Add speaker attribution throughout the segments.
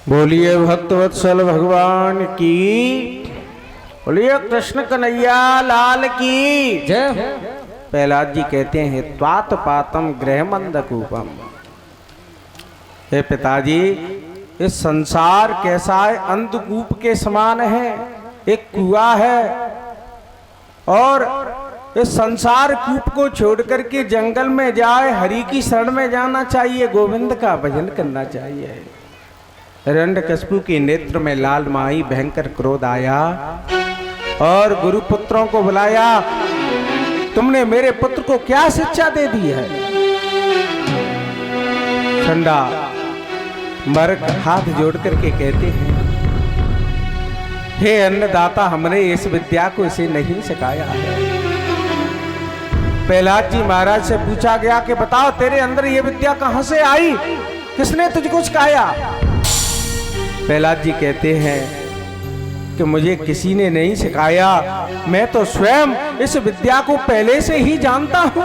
Speaker 1: बोलिए भक्तवत्सल भगवान की, बोलिए कृष्ण कन्हैया लाल की जय। प्रहलाद जी कहते हैं त्वात पातम गृहमंदकूपम। हे पिताजी, इस संसार कैसा है? अंधकूप के समान है, एक कुआं है। और इस संसार कूप को छोड़ करके जंगल में जाए, हरि की शरण में जाना चाहिए, गोविंद का भजन करना चाहिए। हिरण्यकशिपु के नेत्र में लाल माई भयंकर क्रोध आया और गुरुपुत्रों को बुलाया, तुमने मेरे पुत्र को क्या शिक्षा दे दी है? ठंडा मर्क हाथ जोड़ करके कहते हैं, हे अन्नदाता, हमने इस विद्या को इसे नहीं सिखाया है। प्रहलाद जी महाराज से पूछा गया कि बताओ तेरे अंदर ये विद्या कहां से आई, किसने तुझको सिखाया? प्रहलाद जी कहते हैं कि मुझे किसी ने नहीं सिखाया, मैं तो स्वयं इस विद्या को पहले से ही जानता हूं।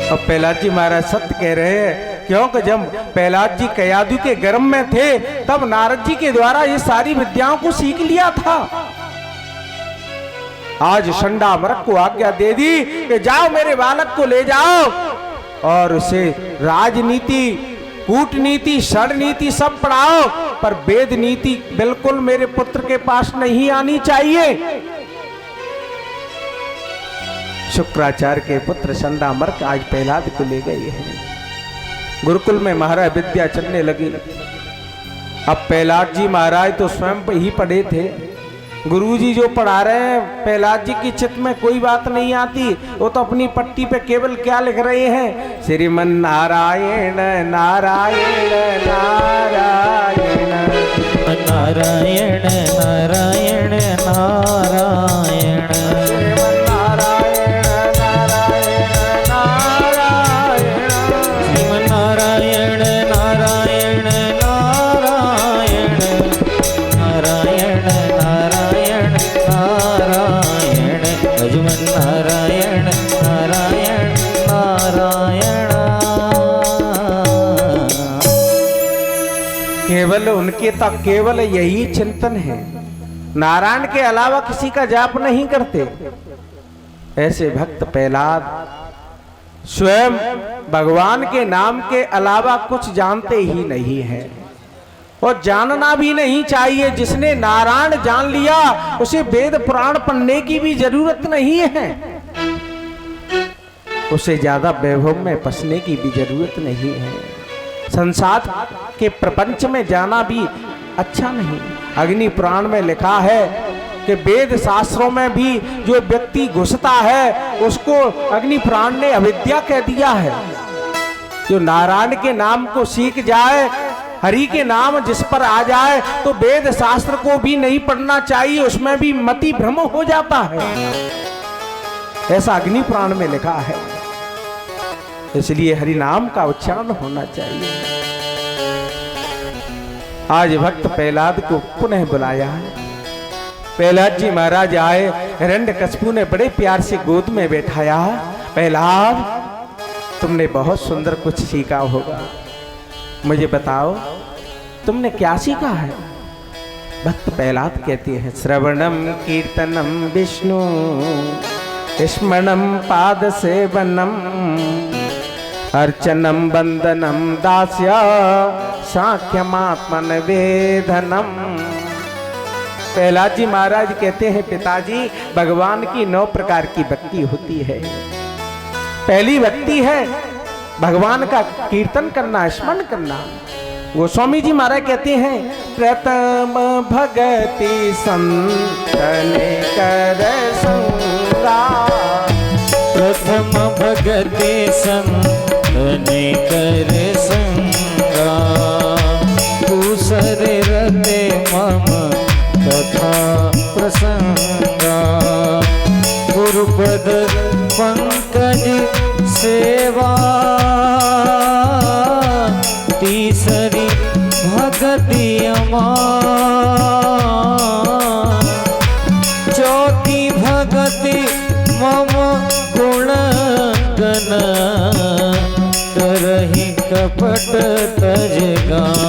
Speaker 1: अब प्रहलाद जी महाराज सत्य कह रहे हैं, क्योंकि जब प्रहलाद जी कयादु के गर्भ में थे तब नारद जी के द्वारा ये सारी विद्याओं को सीख लिया था। आज शंडा मरक को आज्ञा दे दी कि जाओ मेरे बालक को ले जाओ और उसे राजनीति, कूटनीति, षडनीति सब पढ़ाओ, पर वेद नीति बिल्कुल मेरे पुत्र के पास नहीं आनी चाहिए। शुक्राचार्य के पुत्र शंडामर्क आज प्रहलाद को ले गए हैं। गुरुकुल में महाराज विद्या चलने लगी। अब प्रहलाद जी महाराज तो स्वयं ही पढ़े थे, गुरुजी जो पढ़ा रहे हैं प्रहलाद जी की चित्त में कोई बात नहीं आती। वो तो अपनी पट्टी पे केवल क्या लिख रहे हैं, श्रीमन नारायण नारायण नारायण
Speaker 2: नारायण नारायण नारायण
Speaker 1: श्रीमन नारायण नारायण नारायण
Speaker 2: श्रीमन नारायण नारायण नारायण नारायण नारायण नारायण अजमन नारायण नारायण नारायण।
Speaker 1: केवल उनके तक केवल यही चिंतन है, नारायण के अलावा किसी का जाप नहीं करते। ऐसे भक्त प्रहलाद स्वयं भगवान के नाम के अलावा कुछ जानते ही नहीं है और जानना भी नहीं चाहिए। जिसने नारायण जान लिया उसे वेद पुराण पढ़ने की भी जरूरत नहीं है, उसे ज्यादा वैभव में फंसने की भी जरूरत नहीं है। संसार के प्रपंच में जाना भी अच्छा नहीं। अग्नि पुराण में लिखा है कि वेद शास्त्रों में भी जो व्यक्ति घुसता है उसको अग्नि पुराण ने अविद्या कह दिया है। जो नारायण के नाम को सीख जाए, हरि के नाम जिस पर आ जाए, तो वेद शास्त्र को भी नहीं पढ़ना चाहिए, उसमें भी मति भ्रम हो जाता है। ऐसा अग्नि पुराण में लिखा है। इसलिए हरि नाम का उच्चारण होना चाहिए। आज भक्त प्रहलाद को पुनः बुलाया है। प्रहलाद जी महाराज आए, हिरण्यकशिपु ने बड़े प्यार से गोद में बैठाया। प्रहलाद, तुमने बहुत सुंदर कुछ सीखा होगा, मुझे बताओ तुमने क्या सीखा है? भक्त प्रहलाद कहते हैं, श्रवणम कीर्तनम विष्णु स्मरणम पाद सेवनम अर्चनम वंदनम दास्य साख्यमात्मन वेदनम। प्रहलाद जी महाराज कहते हैं, पिताजी, भगवान की 9 प्रकार की भक्ति होती है। पहली भक्ति है भगवान का कीर्तन करना, स्मरण करना। गोस्वामी जी महाराज कहते हैं, प्रथम भगति संतने कर संगा।
Speaker 2: प्रथम भगति संतने कर संगा। दूसरे रते मम तथा प्रसंगा। गुरुपद पंकज सेवा। तीसरी भगति अमान। चौथी भगति मम गुण गण। करहि कपट तज गान।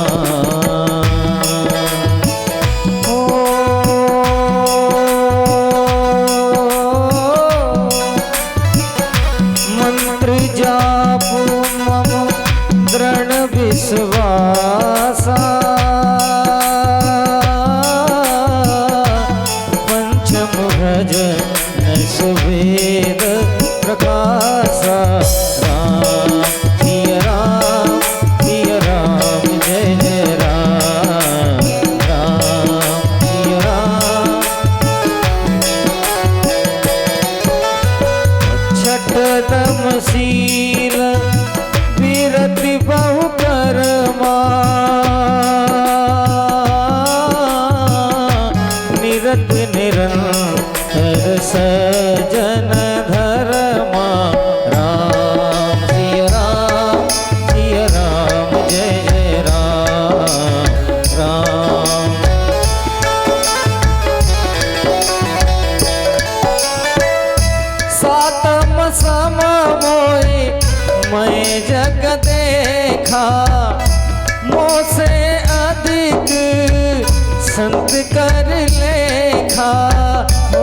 Speaker 2: कीरत निरंतर सजन धर्मा राम सिया राम जय जय राम राम। सातम सम मोए मैं जग देखा, मोसे अधिक संत कर लेखा। ओ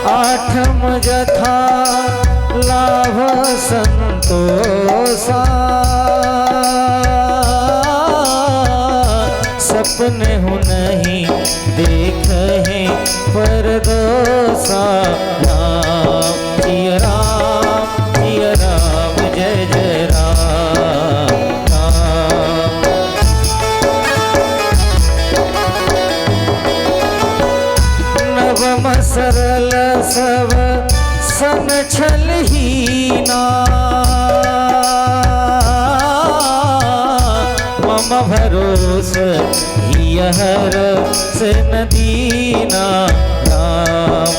Speaker 2: आठम जथा लाभ संतोषा, सपने हूँ नहीं देख है पर दोसा। राम सिया राम जय जय राम राम। नवम सरल सब सन छलहीना, मम भरोस हर से नदीना। राम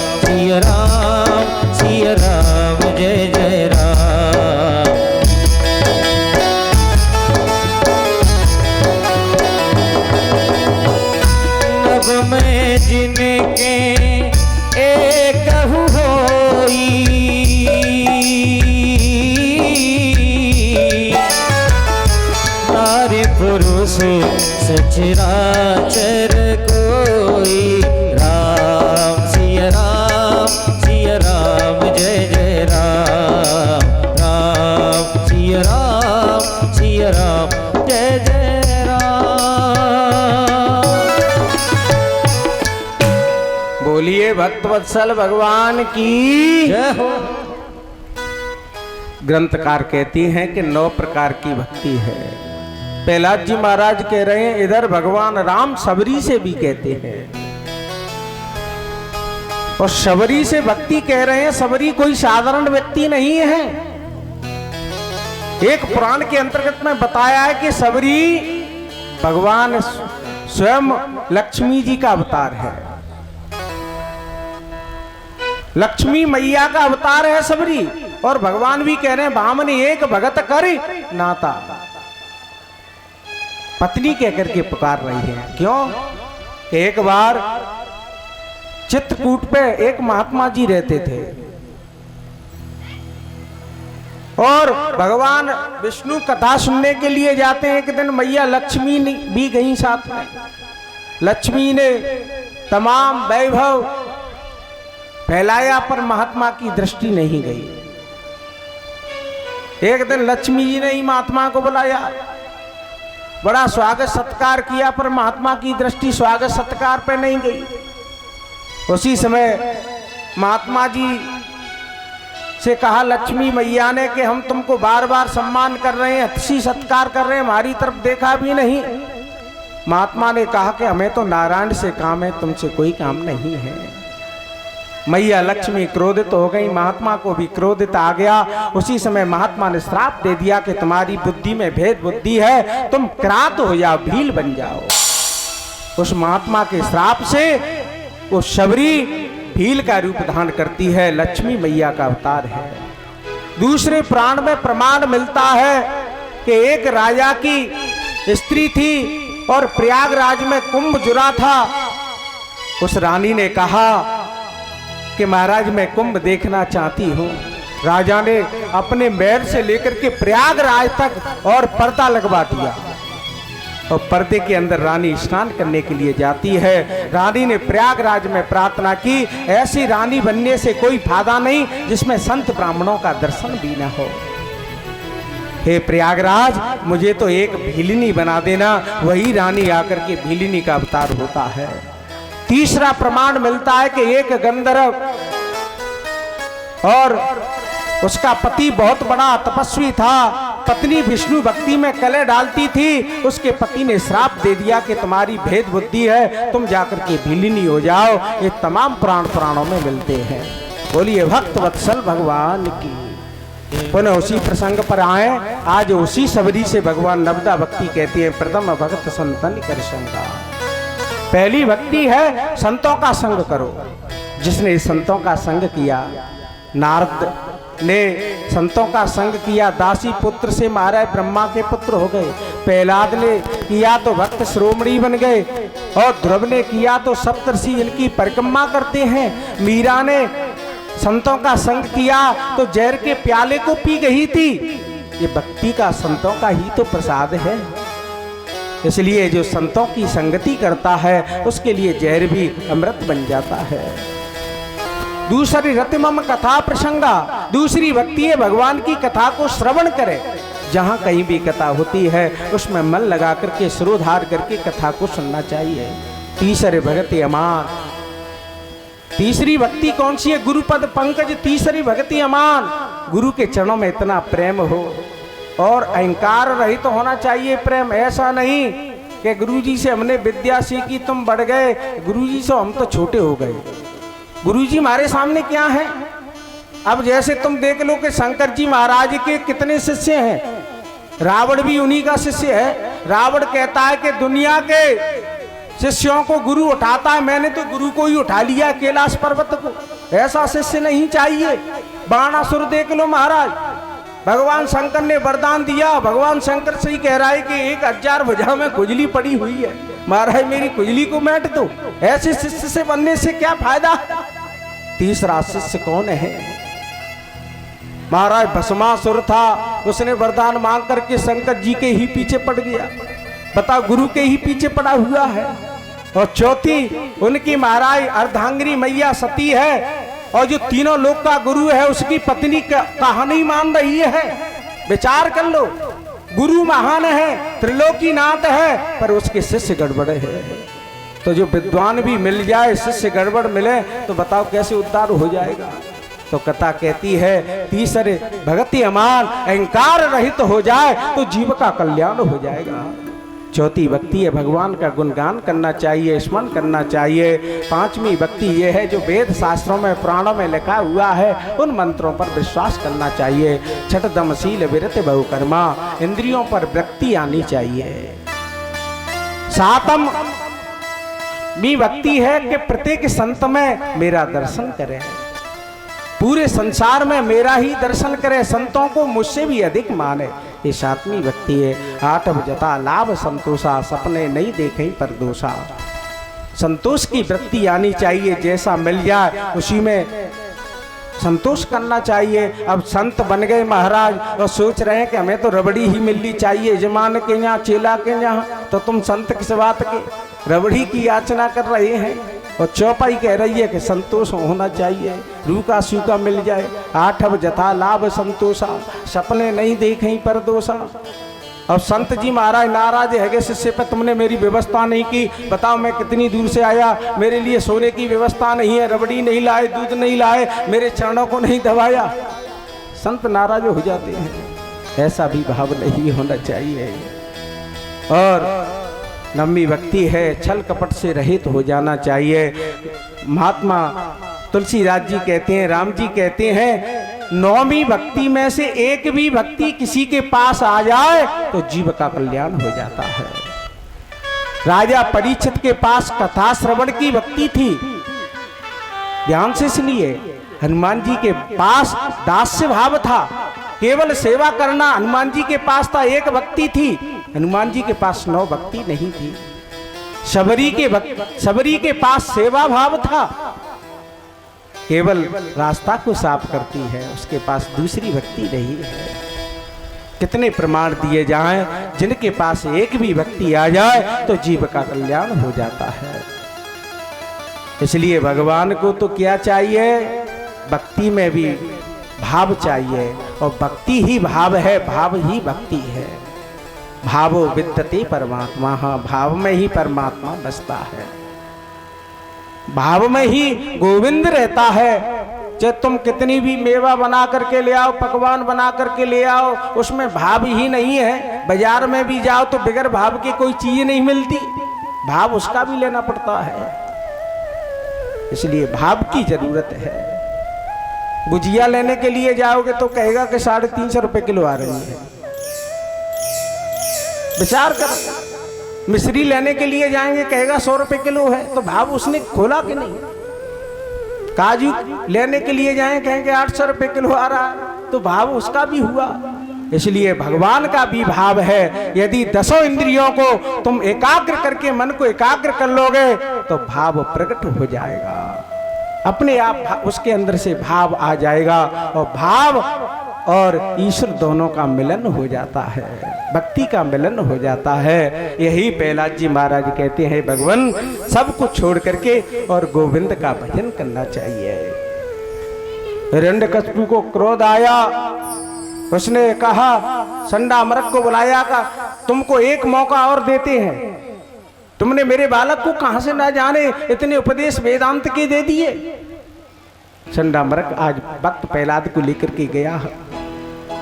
Speaker 2: सिया राम जय जय राम। नभ में जिनके एक होई, नारी पुरुष सचराचर कोई। राम सिया राम जय जय राम राम सिया राम जय जय राम।
Speaker 1: बोलिए भक्तवत्सल भगवान की
Speaker 2: जय हो।
Speaker 1: ग्रंथकार कहती हैं कि 9 प्रकार की भक्ति है। प्रहलाद जी महाराज कह रहे हैं, इधर भगवान राम सबरी से भी कहते हैं और सबरी से भक्ति कह रहे हैं। सबरी कोई साधारण व्यक्ति नहीं है। एक पुराण के अंतर्गत में बताया है कि सबरी भगवान स्वयं लक्ष्मी जी का अवतार है। लक्ष्मी मैया का अवतार है सबरी। और भगवान भी कह रहे हैं, भामन एक भगत कर नाता, पत्नी कह करके पुकार रही है। क्यों? एक बार चित्रकूट पे एक महात्मा जी रहते थे और भगवान विष्णु कथा सुनने के लिए जाते हैं। एक दिन मैया लक्ष्मी भी गई साथ में। लक्ष्मी ने तमाम वैभव फैलाया पर महात्मा की दृष्टि नहीं गई। एक दिन लक्ष्मी जी ने ही महात्मा को बुलाया, बड़ा स्वागत सत्कार किया पर महात्मा की दृष्टि स्वागत सत्कार पे नहीं गई। उसी समय महात्मा जी से कहा लक्ष्मी मैया ने कि हम तुमको बार बार सम्मान कर रहे हैं, अच्छी सत्कार कर रहे हैं, हमारी तरफ देखा भी नहीं। महात्मा ने कहा कि हमें तो नारायण से काम है, तुमसे कोई काम नहीं है। मैया लक्ष्मी क्रोधित हो गई, महात्मा को भी क्रोधित आ गया। उसी समय महात्मा ने श्राप दे दिया कि तुम्हारी बुद्धि में भेद बुद्धि है, तुम क्रांत हो जाओ, भील बन जाओ। उस महात्मा के श्राप से वो सबरी भील का रूप धारण करती है, लक्ष्मी मैया का अवतार है। दूसरे प्राण में प्रमाण मिलता है कि एक राजा की स्त्री थी और प्रयागराज में कुंभ जुड़ा था। उस रानी ने कहा कि महाराज मैं कुंभ देखना चाहती हूँ। राजा ने अपने महल से लेकर के प्रयागराज तक और पर्दा लगवा दिया और पर्दे के अंदर रानी स्नान करने के लिए जाती है। रानी ने प्रयागराज में प्रार्थना की, ऐसी रानी बनने से कोई फायदा नहीं जिसमें संत ब्राह्मणों का दर्शन भी न हो। हे प्रयागराज, मुझे तो एक भीलिनी बना देना। वही रानी आकर के भीलिनी का अवतार होता है। तीसरा प्रमाण मिलता है कि एक गंधर्व और उसका पति बहुत बड़ा तपस्वी था। पत्नी विष्णु भक्ति में कलह डालती थी। उसके पति ने श्राप दे दिया कि तुम्हारी भेद बुद्धि है, तुम जाकर के भीलिनी हो जाओ। ये तमाम पुराणों में मिलते हैं। बोलिए भक्त वत्सल भगवान की। पुनः उसी प्रसंग पर आए। आज उसी सबरी से भगवान नवदा भक्ति कहती है, प्रथम भक्त संतन कर संगा। पहली भक्ति है संतों का संग करो। जिसने संतों का संग किया, नारद ने संतों का संग किया, दासी पुत्र से महाराज ब्रह्मा के पुत्र हो गए। प्रहलाद ने किया तो भक्त श्रोमणी बन गए, और ध्रुव ने किया तो सप्तर्षि इनकी परिक्रमा करते हैं। मीरा ने संतों का संग किया तो जहर के प्याले को पी गई थी। ये भक्ति का संतों का ही तो प्रसाद है। इसलिए जो संतों की संगति करता है उसके लिए जहर भी अमृत बन जाता है। दूसरी रतिमम कथा प्रसंगा, दूसरी भक्ति है भगवान की कथा को श्रवण करे। जहाँ कहीं भी कथा होती है उसमें मन लगा करके सिरोधार करके कथा को सुनना चाहिए। तीसरे भक्ति अमान, तीसरी भक्ति कौन सी है? गुरुपद पंकज तीसरी भक्ति अमान। गुरु के चरणों में इतना प्रेम हो और अहंकार रहित तो होना चाहिए प्रेम। ऐसा नहीं कि गुरुजी से हमने विद्या सीखी तुम बढ़ गए, गुरुजी से हम तो छोटे हो गए। गुरुजी हमारे सामने क्या है? अब जैसे तुम देख लो कि शंकर जी महाराज के कितने शिष्य हैं। रावण भी उन्हीं का शिष्य है। रावण कहता है कि दुनिया के शिष्यों को गुरु उठाता है, मैंने तो गुरु को ही उठा लिया कैलाश पर्वत को। ऐसा शिष्य नहीं चाहिए। बाणासुर देख लो महाराज, भगवान शंकर ने वरदान दिया। भगवान शंकर से ही कह रहा है कि 1000 भुजा में खुजली पड़ी हुई है, महाराज मेरी खुजली को मैट दो। ऐसे शिष्य से बनने से क्या फायदा? तीसरा शिष्य कौन है? महाराज भस्मासुर था, उसने वरदान मांग करके शंकर जी के ही पीछे पड़ गया। बताओ, गुरु के ही पीछे पड़ा हुआ है। और चौथी उनकी महाराज अर्धांगिनी मैया सती है, और जो तीनों लोक का गुरु है उसकी पत्नी का कहानी मान रही है। विचार कर लो, गुरु महान है, त्रिलोकीनाथ है, पर उसके शिष्य गड़बड़ है। तो जो विद्वान भी मिल जाए, शिष्य गड़बड़ मिले, तो बताओ कैसे उद्धार हो जाएगा? तो कथा कहती है तीसरे भक्ति अमान, अहंकार रहित हो जाए तो जीव का कल्याण हो जाएगा। चौथी भक्ति है भगवान का गुणगान करना चाहिए, स्मरण करना चाहिए। पांचवी भक्ति ये है जो वेद शास्त्रों में पुराणों में लिखा हुआ है, उन मंत्रों पर विश्वास करना चाहिए। छठ दमशील विरत बहुकर्मा, इंद्रियों पर वृत्ति आनी चाहिए। सातम भी भक्ति है कि प्रत्येक संत में मेरा दर्शन करें, पूरे संसार में मेरा ही दर्शन करे, संतों को मुझसे भी अधिक माने। ये सातवीं भक्ति है। आठव जता लाभ संतोषा, सपने नहीं देखें पर दोषा। संतोष की वृत्ति आनी चाहिए, जैसा मिल जाए उसी में संतोष करना चाहिए। अब संत बन गए महाराज और सोच रहे हैं कि हमें तो रबड़ी ही मिलनी चाहिए, यजमान के यहाँ चेला के यहाँ, तो तुम संत किस बात के? रबड़ी की याचना कर रहे हैं। और चौपाई कह रही है कि संतोष होना चाहिए, रूखा सूखा मिल जाए। आठव जथा लाभ संतोषा, सपने नहीं देखें पर दोषा। अब संत जी महाराज नाराज है शिष्य पे, तुमने मेरी व्यवस्था नहीं की। बताओ मैं कितनी दूर से आया, मेरे लिए सोने की व्यवस्था नहीं है, रबड़ी नहीं लाए, दूध नहीं लाए, मेरे चरणों को नहीं दबाया। संत नाराज हो जाते हैं। ऐसा भी भाव नहीं होना चाहिए। और नवमी भक्ति है छल कपट से रहित हो जाना चाहिए। महात्मा तुलसीदास जी कहते हैं, राम जी कहते हैं, नौवीं भक्ति में से एक भी भक्ति किसी के पास आ जाए तो जीव का कल्याण हो जाता है। राजा परीक्षित के पास कथा श्रवण की भक्ति थी, ध्यान से सुनिए। हनुमान जी के पास दास्य भाव था, केवल सेवा करना हनुमान जी के पास था, एक भक्ति थी। हनुमान जी के पास 9 भक्ति नहीं थी। शबरी के पास सेवा भाव था, केवल रास्ता को साफ करती है, उसके पास दूसरी भक्ति नहीं है। कितने प्रमाण दिए जाएं, जिनके पास एक भी भक्ति आ जाए तो जीव का कल्याण हो जाता है। इसलिए भगवान को तो क्या चाहिए? भक्ति में भी भाव चाहिए, और भक्ति ही भाव है, भाव ही भक्ति है। भावो विद्यते परमात्मा, हाँ भाव में ही परमात्मा बसता है, भाव में ही गोविंद रहता है। चाहे तुम कितनी भी मेवा बना करके ले आओ, पकवान बना करके ले आओ, उसमें भाव ही नहीं है। बाजार में भी जाओ तो बगैर भाव की कोई चीज नहीं मिलती, भाव उसका भी लेना पड़ता है। इसलिए भाव की जरूरत है। गुजिया लेने के लिए जाओगे तो कहेगा कि 350 रुपए किलो आ रही है। विचार कर, मिश्री लेने के लिए जाएंगे कहेगा 100 रुपए किलो है, तो भाव उसने खोला कि नहीं। काजू लेने के लिए जाएं कहेंगे 800 रुपए किलो आ रहा है, तो भाव उसका भी हुआ। इसलिए भगवान का भी भाव है। यदि 10 इंद्रियों को तुम एकाग्र करके मन को एकाग्र कर लोगे तो भाव प्रकट हो जाएगा, अपने आप उसके अंदर से भाव आ जाएगा और भाव और ईश्वर दोनों का मिलन हो जाता है, भक्ति का मिलन हो जाता है। यही प्रहलाद जी महाराज कहते हैं भगवान सब कुछ छोड़ करके और गोविंद का भजन करना चाहिए। हिरण्यकशिपु को क्रोध आया, उसने कहा संडा मरक को बुलाया का तुमको एक मौका और देते हैं, तुमने मेरे बालक को कहां से ना जाने इतने उपदेश वेदांत के दे दिए। संडा मरक आज भक्त प्रहलाद को लेकर के गया।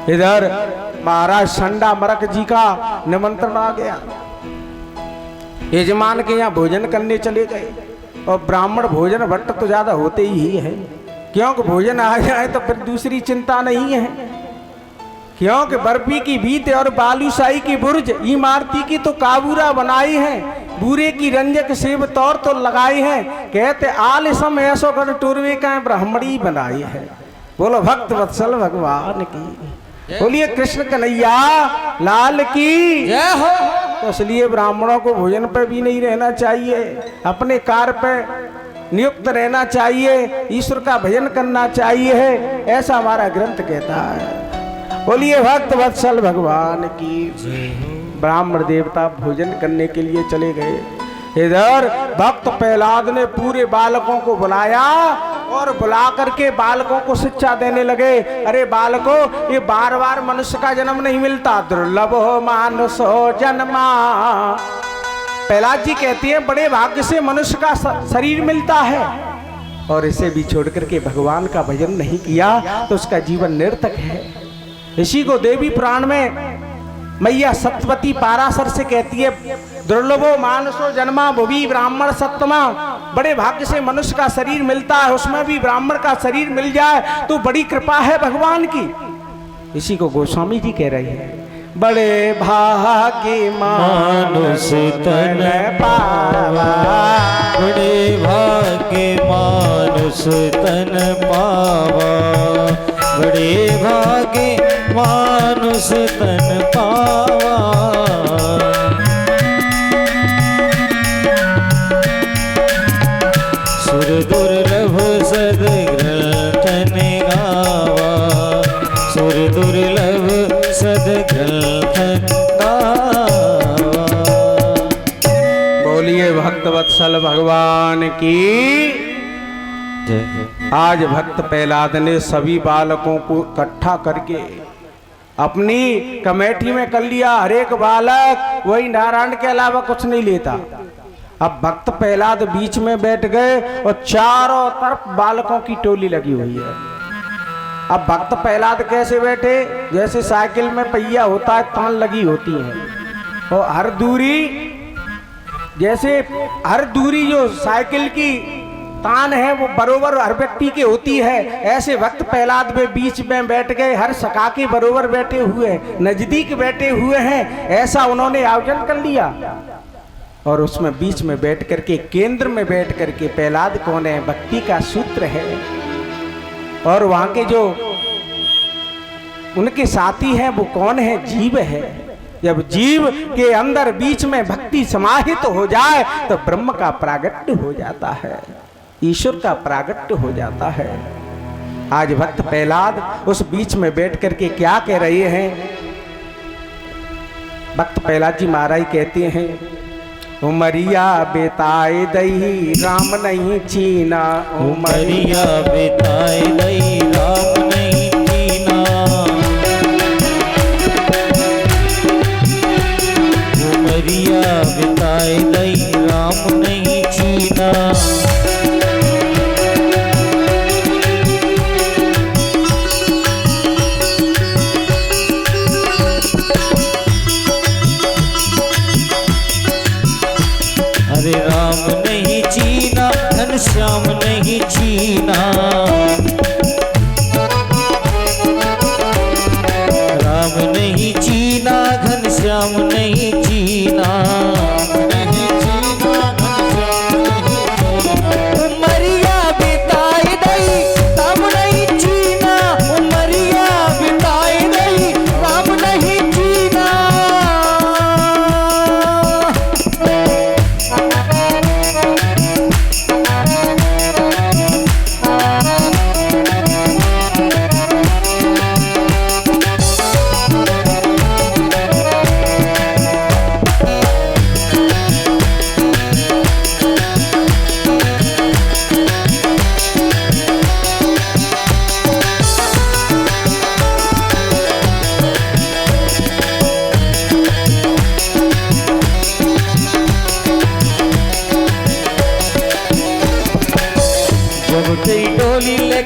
Speaker 1: इधर महाराज संडा मरक जी का निमंत्रण आ गया, यजमान के यहाँ भोजन करने चले गए। और ब्राह्मण भोजन भट्ट तो ज्यादा होते ही है, क्योंकि भोजन आ जाए तो फिर दूसरी चिंता नहीं है। क्योंकि बर्फी की भीत और बालूशाही की बुर्ज इमारती की तो काबूरा बनाई है, बूरे की रंजक सेब तौर तो लगाई है, कहते आल सम ऐसो कर टूरवे का ब्राह्मणी बनाई है। बोलो भक्त वत्सल भगवान की, बोलिए कृष्ण कन्हैया लाल की जय हो। तो इसलिए ब्राह्मणों को भोजन पे भी नहीं रहना चाहिए, अपने कार्य पे नियुक्त रहना चाहिए, ईश्वर का भजन करना चाहिए, ऐसा हमारा ग्रंथ कहता है। बोलिए भक्त वत्सल भगवान की। ब्राह्मण देवता भोजन करने के लिए चले गए। इधर भक्त प्रहलाद ने पूरे बालकों को बुलाया और बुला करके बालकों को शिक्षा देने लगे। अरे बालकों, ये बार बार मनुष्य का जन्म नहीं मिलता, दुर्लभ हो मानुष हो जन्मा। प्रहलाद जी कहती है बड़े भाग्य से मनुष्य का शरीर मिलता है, और इसे भी छोड़ करके भगवान का भजन नहीं किया तो उसका जीवन निरर्थक है। इसी को देवी पुराण में मैया सत्यवती पाराशर से कहती है दुर्लभो मानसो जन्मा भुवि ब्राह्मण सत्तमा। बड़े भाग्य से मनुष्य का शरीर मिलता है, उसमें भी ब्राह्मण का शरीर मिल जाए तो बड़ी कृपा है भगवान की। इसी को गोस्वामी जी कह रहे हैं बड़े भाग्य मानुष तन पावा,
Speaker 2: बड़े भाग्य मानुष तन पावा, बड़े भाग्य मानुष तन पावा। सुर दुर्लभ सदग्रंथ गावा, सुर दुर्लभ सदग्रंथ गावा।
Speaker 1: बोलिए भक्त वत्सल भगवान की। आज भक्त प्रहलाद ने सभी बालकों को इकट्ठा करके अपनी कमेटी में कर लिया। हर एक बालक वही नारायण के अलावा कुछ नहीं लेता। अब भक्त प्रहलाद बीच में बैठ गए और चारों तरफ बालकों की टोली लगी हुई है। अब भक्त प्रहलाद कैसे बैठे, जैसे साइकिल में पहिया होता है तान लगी होती है, और हर दूरी जो साइकिल की तान है वो बरोबर हर व्यक्ति की होती है। ऐसे वक्त प्रहलाद में बीच में बैठ गए, हर सखा के बरोबर बैठे हुए, नजदीक बैठे हुए हैं, ऐसा उन्होंने आयोजन कर लिया। और उसमें बीच में बैठ करके, केंद्र में बैठ करके, प्रहलाद कौन है, भक्ति का सूत्र है। और वहां के जो उनके साथी हैं वो कौन है, जीव है। जब जीव के अंदर बीच में भक्ति समाहित हो जाए तो ब्रह्म का प्रागट्य हो जाता है, ईश्वर का प्रागट्य हो जाता है। आज भक्त प्रहलाद उस बीच में बैठ करके क्या कह रहे हैं। भक्त प्रहलाद जी महाराज कहते हैं उमरिया बेताए दही राम नहीं चीना,
Speaker 2: उमरिया बेताए दही राम नहीं चीना, उमरिया बेताए दही राम नहीं चीना। हरे राम नहीं चीना, घनश्याम नहीं चीना,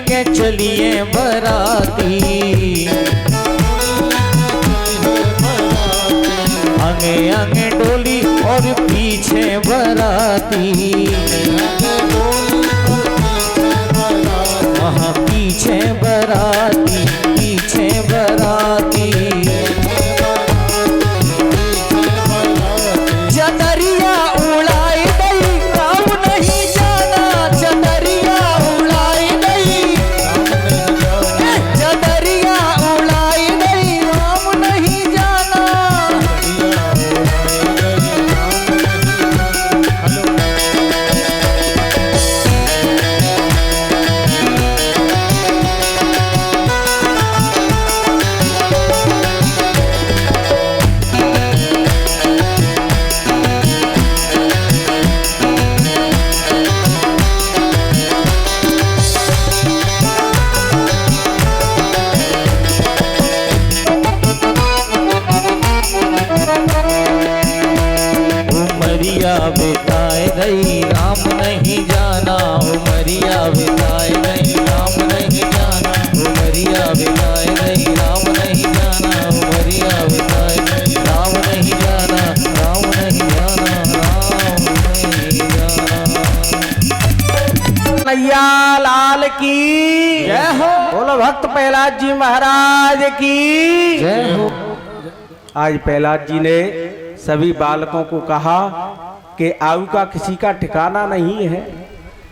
Speaker 2: लेके चलिए बराती, आगे आगे डोली और पीछे बराती, वहाँ पीछे बराती, पीछे बराती। चदरिया उड़ाई गई राम नहीं जाना, चदरिया उड़ाई गई, चदरिया उड़ाई गई राम नहीं जाना। उमरिया बिताए गई राम नहीं जाना, उमरिया बिताए गई राम नहीं जाना, उमरिया बिताए गई राम नहीं जाना, उमरिया बिताए गई राम नहीं जाना, राम नहीं जाना, राम नहीं जाना।
Speaker 1: कन्हैया लाल की
Speaker 2: जय हो।
Speaker 1: बोलो भक्त प्रहलाद जी महाराज की
Speaker 2: जय हो।
Speaker 1: आज प्रहलाद जी ने सभी बालकों को कहा कि आयु का किसी का ठिकाना नहीं है,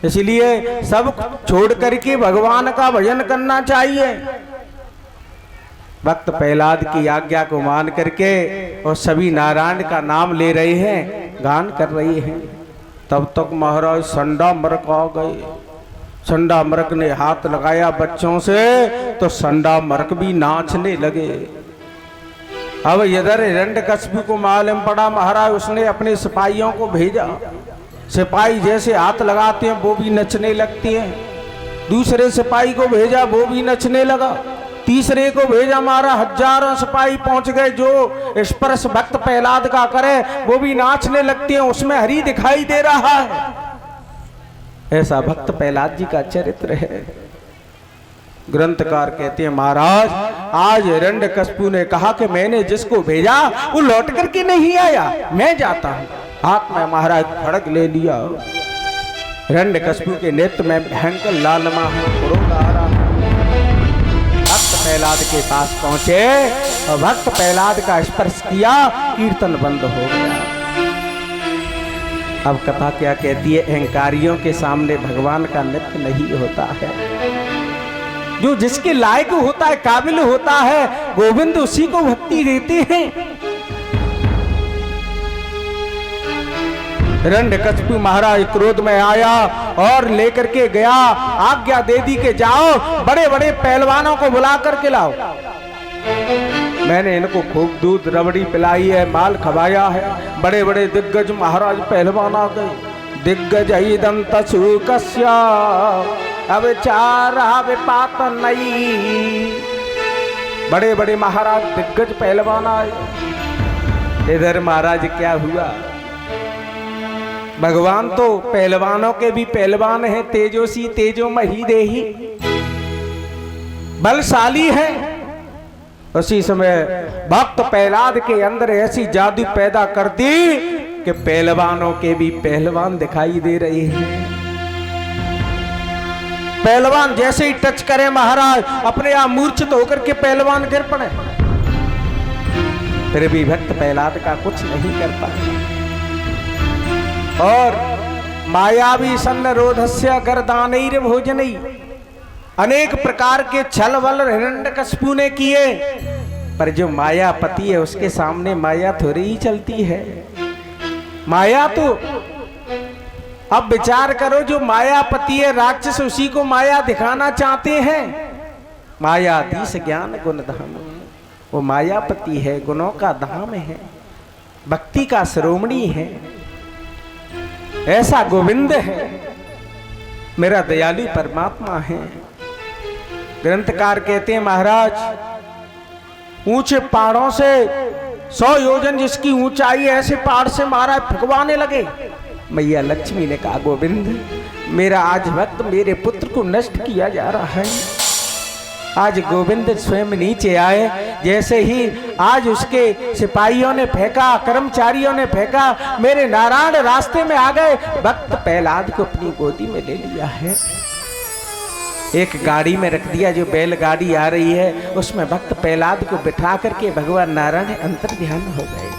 Speaker 1: इसलिए सब छोड़ करके भगवान का भजन करना चाहिए। भक्त प्रहलाद की आज्ञा को मान करके और सभी नारायण का नाम ले रहे हैं, गान कर रहे हैं। तब तक महाराज संडा मरक आ गए। संडा मरक ने हाथ लगाया बच्चों से तो संडा मरक भी नाचने लगे। अब इधर हिरण्यकशिपु को मालूम पड़ा, महाराज उसने अपने सिपाहियों को भेजा। सिपाही जैसे हाथ लगाते हैं वो भी नचने लगते हैं। दूसरे सिपाही को भेजा, वो भी नचने लगा। तीसरे को भेजा, मारा, हजारों सिपाही पहुंच गए। जो स्पर्श भक्त प्रहलाद का करे वो भी नाचने लगते हैं, उसमें हरि दिखाई दे रहा है। ऐसा भक्त प्रहलाद जी का चरित्र है। ग्रंथकार कहते हैं, महाराज आज हिरण्यकशिपु ने कहा कि मैंने जिसको भेजा वो लौट करके नहीं आया, मैं जाता हूं। हाथ में महाराज खड़ग ले लिया। हिरण्यकशिपु के नेत्र में भयंकर लालमा है, क्रोध आ रहा है। भक्त प्रहलाद के पास पहुंचे और भक्त प्रहलाद का स्पर्श किया, कीर्तन बंद हो गया। अब कथा क्या कहती है, अहंकारियों के सामने भगवान का नृत्य नहीं होता है। जो जिसके लायक होता है, काबिल होता है, गोविंद उसी को भक्ति देते हैं। हिरण्यकशिपु महाराज क्रोध में आया और लेकर के गया, आज्ञा दे दी कि जाओ बड़े बड़े पहलवानों को बुला करके लाओ। मैंने इनको खूब दूध रबड़ी पिलाई है, माल खवाया है। बड़े बड़े दिग्गज महाराज पहलवान आ गए। दिग्गज ही दंत सुकस्या अब चारा विपात नहीं। बड़े बड़े महाराज दिग्गज पहलवान आए। इधर महाराज क्या हुआ, भगवान तो पहलवानों के भी पहलवान हैं, तेजोसी तेजोमही देही, बलशाली है। उसी समय भक्त प्रहलाद के अंदर ऐसी जादू पैदा कर दी कि पहलवानों के भी पहलवान दिखाई दे रहे हैं। पहलवान जैसे ही टच करे महाराज अपने आप मूर्छित होकर के पहलवान गिर पड़े। फिर भी भक्त प्रहलाद का कुछ नहीं कर पाए। और मायावी सन्नरोधस्य गर्दानैर भोजनई, अनेक प्रकार के छल वल हिरण्यकशिपु ने किए, पर जो मायापति है उसके सामने माया थोड़ी ही चलती है। माया तो अब विचार करो, जो मायापति है राक्षस उसी को माया दिखाना चाहते हैं। मायाधीश ज्ञान गुण धाम, वो मायापति है, गुणों का धाम है, भक्ति का शिरोमणि है। ऐसा गोविंद है, मेरा दयालु परमात्मा है। ग्रंथकार कहते हैं, महाराज ऊंचे पहाड़ों से 100 योजन जिसकी ऊंचाई है, ऐसे पहाड़ से महाराज फुकवाने लगे। मैया लक्ष्मी ने कहा, गोविंद मेरा आज भक्त मेरे पुत्र को नष्ट किया जा रहा है। आज गोविंद स्वयं नीचे आए, जैसे ही आज उसके सिपाहियों ने फेंका, कर्मचारियों ने फेंका, मेरे नारायण रास्ते में आ गए। भक्त प्रहलाद को अपनी गोदी में ले लिया है, एक गाड़ी में रख दिया, जो बैलगाड़ी आ रही है उसमें भक्त प्रहलाद को बिठा करके भगवान नारायण अंतर ध्यान हो गए।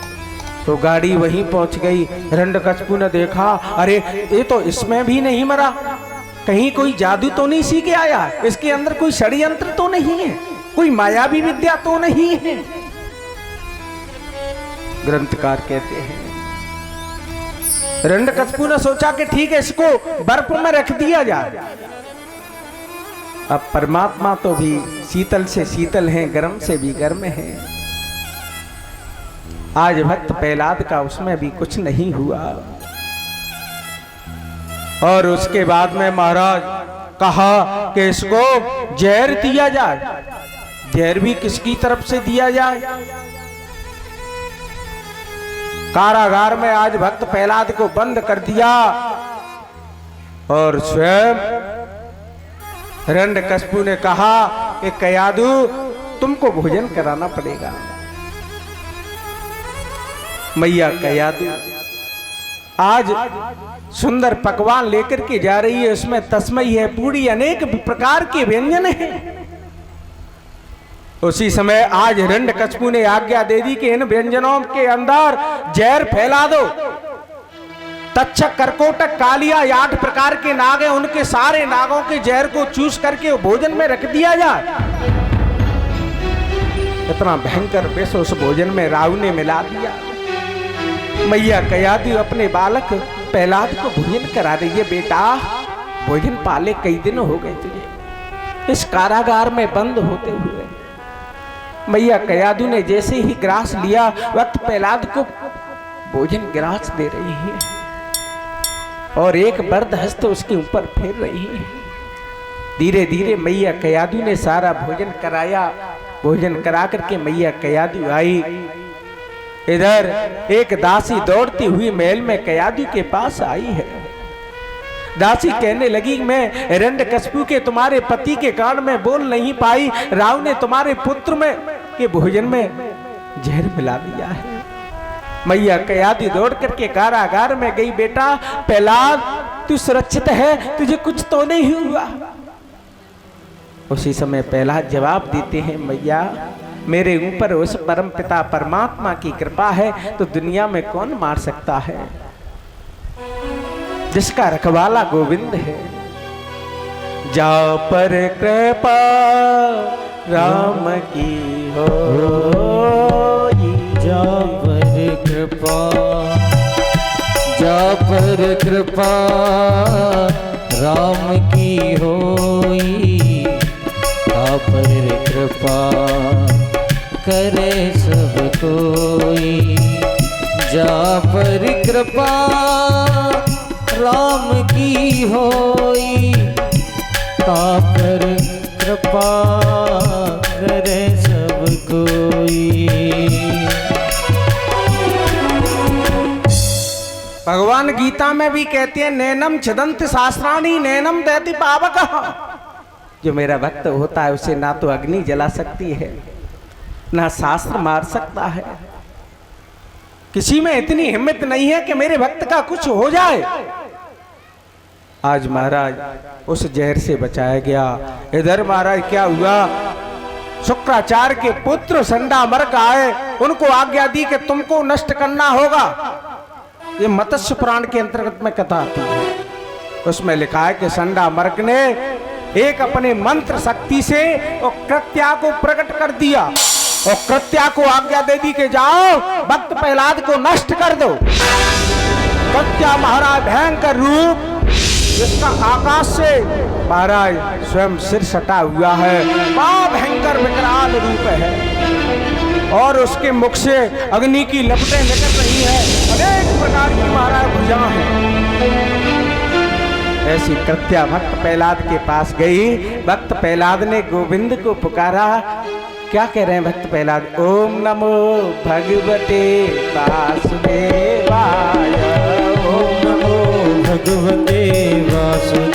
Speaker 1: तो गाड़ी वहीं पहुंच गई। हिरण्यकशिपु ने देखा, अरे ये तो इसमें भी नहीं मरा, कहीं कोई जादू तो नहीं सीख आया, इसके अंदर कोई षड्यंत्र तो नहीं है, कोई मायावी विद्या तो नहीं है। ग्रंथकार कहते हैं हिरण्यकशिपु ने सोचा कि ठीक है, इसको बर्फ में रख दिया जाए। अब परमात्मा तो भी शीतल से शीतल हैं, गर्म से भी गर्म हैं। आज भक्त प्रहलाद का उसमें भी कुछ नहीं हुआ। और उसके बाद में महाराज कहा कि इसको जहर दिया जाए। जहर भी किसकी तरफ से दिया जाए? कारागार में आज भक्त प्रहलाद को बंद कर दिया और स्वयं हिरण्यकशिपु ने कहा कि कयादु तुमको भोजन कराना पड़ेगा। मैया कयादु आज सुंदर पकवान लेकर के जा रही है, उसमें तस्मई है, पूरी, अनेक प्रकार के व्यंजन हैं। उसी समय आज हिरण्यकशिपु ने आज्ञा दे दी कि इन व्यंजनों के अंदर जहर फैला दो। तक्षक, करकोटक, कालिया, 8 प्रकार के नाग हैं, उनके सारे नागों के जहर को चूस करके भोजन में रख दिया जाए। इतना भयंकर विष उस भोजन में राहु ने मिला दिया। मैया कयादु अपने बालक प्रहलाद को भोजन करा रही है। बेटा, भोजन पाले कई दिन हो गए तुझे इस कारागार में बंद होते हुए। मैया कयादु ने जैसे ही ग्रास लिया, वक्त प्रहलाद को भोजन ग्रास दे रही है और एक वरद हस्त उसके ऊपर फेर रही है। धीरे धीरे मैया कयादु ने सारा भोजन कराया। भोजन करा करके मैया कयादु आई। इधर एक दासी दौड़ती हुई महल में कयादु के पास आई है। दासी कहने लगी, मैं हिरण्यकशिपु के तुम्हारे पति के कारण में बोल नहीं पाई, राव ने तुम्हारे पुत्र में के भोजन में जहर मिला दिया है। मैया कयादु दौड़ करके कारागार में गई। बेटा प्रहलाद, तू सुरक्षित है, तुझे कुछ तो नहीं हुआ? उसी समय प्रहलाद जवाब देते हैं, मैया मेरे ऊपर उस परम पिता परमात्मा की कृपा है, तो दुनिया में कौन मार सकता है? जिसका रखवाला गोविंद है। जा पर कृपा राम की हो,
Speaker 2: जा पर कृपा, जा पर कृपा राम की होई, जा पर कृपा करे सब कोई, जा पर कृपा राम की होई, ता पर कृपा करे सब कोई।
Speaker 1: भगवान गीता में भी कहते हैं, नैनम छिदंत शास्त्राणी नैनम दैति पावकः। जो मेरा भक्त होता है उसे ना तो अग्नि जला सकती है, ना शास्त्र मार सकता है। किसी में इतनी हिम्मत नहीं है कि मेरे भक्त का कुछ हो जाए। आज महाराज उस जहर से बचाया गया। इधर महाराज क्या हुआ, शुक्राचार्य के पुत्र संडामर्क आए, उनको आज्ञा दी कि तुमको नष्ट करना होगा। ये मत्स्य पुराण के अंतर्गत में कथा आती है। उसमें लिखा है कि संडामर्क ने एक अपने मंत्र शक्ति से और कृत्या को प्रकट कर दिया और कृत्या को आज्ञा दे दी कि जाओ भक्त प्रहलाद को नष्ट कर दो। कृत्या महाराज भयंकर रूप, जिसका आकाश से महाराज स्वयं सिर सटा हुआ है, बड़ा भयंकर विकराल रूप है और उसके मुख से अग्नि की लपटें निकल रही है, अनेक प्रकार की महाराज भुजाएं हैं। ऐसी कृत्या भक्त प्रहलाद के पास गई। भक्त प्रहलाद ने गोविंद को पुकारा। क्या कह रहे हैं भक्त प्रहलाद? ओम नमो भगवते वासुदेवाय,
Speaker 2: ओम नमो भगवते वासुदेवाय,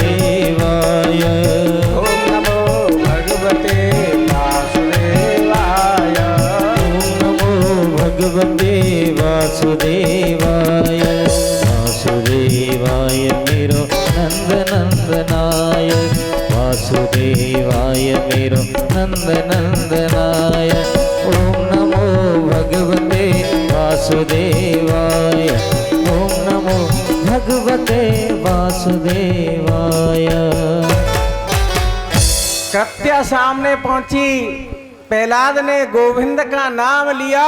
Speaker 2: वासुदेवाय मेरो नंद नंदनाय। ओम नमो भगवते वासुदेवाय। ओम नमो भगवते वासुदेवाय।
Speaker 1: कृत्या सामने पहुंची, प्रहलाद ने गोविंद का नाम लिया।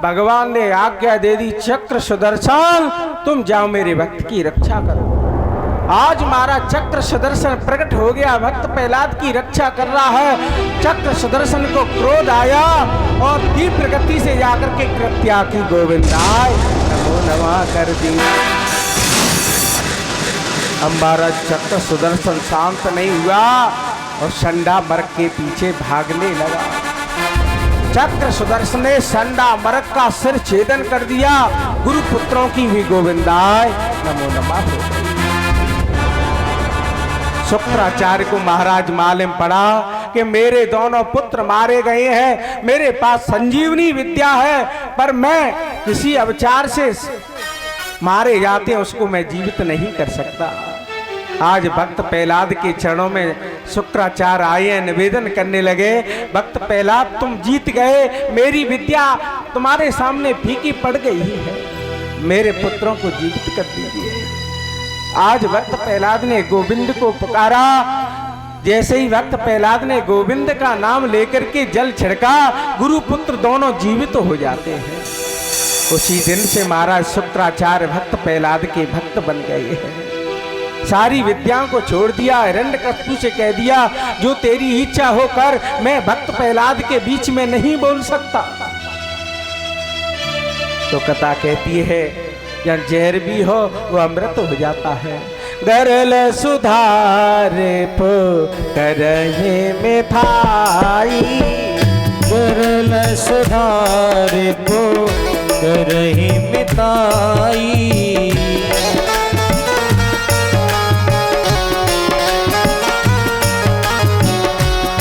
Speaker 1: भगवान ने आज्ञा दे दी, चक्र सुदर्शन तुम जाओ मेरे भक्त की रक्षा करो। आज हमारा चक्र सुदर्शन प्रकट हो गया, भक्त प्रहलाद की रक्षा कर रहा है। चक्र सुदर्शन को क्रोध आया और तीव्र गति से जाकर के कृत्या की गोविंदाय नमो नमः कर दी। हमारा चक्र सुदर्शन शांत नहीं हुआ और संडा मर्ग के पीछे भागने लगा। चक्र सुदर्शन ने संडा मर्ग का सिर छेदन कर दिया। गुरु पुत्रों की भी गोविंदाय नमो नमः हो गई। शुक्राचार्य को महाराज मालूम पड़ा कि मेरे दोनों पुत्र मारे गए हैं, मेरे पास संजीवनी विद्या है, पर मैं किसी अवचार से मारे जाते हैं उसको मैं जीवित नहीं कर सकता। आज भक्त प्रहलाद के चरणों में शुक्राचार्य आए, निवेदन करने लगे, भक्त प्रहलाद तुम जीत गए, मेरी विद्या तुम्हारे सामने फीकी पड़ गई है, मेरे पुत्रों को जीवित कर दीजिए। आज भक्त प्रहलाद ने गोविंद को पुकारा। जैसे ही भक्त प्रहलाद ने गोविंद का नाम लेकर के जल छिड़का, गुरु पुत्र दोनों जीवित हो जाते हैं। उसी दिन से महाराज शुक्राचार्य भक्त प्रहलाद के भक्त बन गए हैं। सारी विद्याओं को छोड़ दिया। हिरण्यकश्यप से कह दिया जो तेरी इच्छा हो कर, मैं भक्त प्रहलाद के बीच में नहीं बोल सकता। तो कथा कहती है या जहर भी हो वो अमृत हो जाता है। गरल सुधारे पो करहे में थाई।
Speaker 2: गरल सुधारे पो करहे में ताई।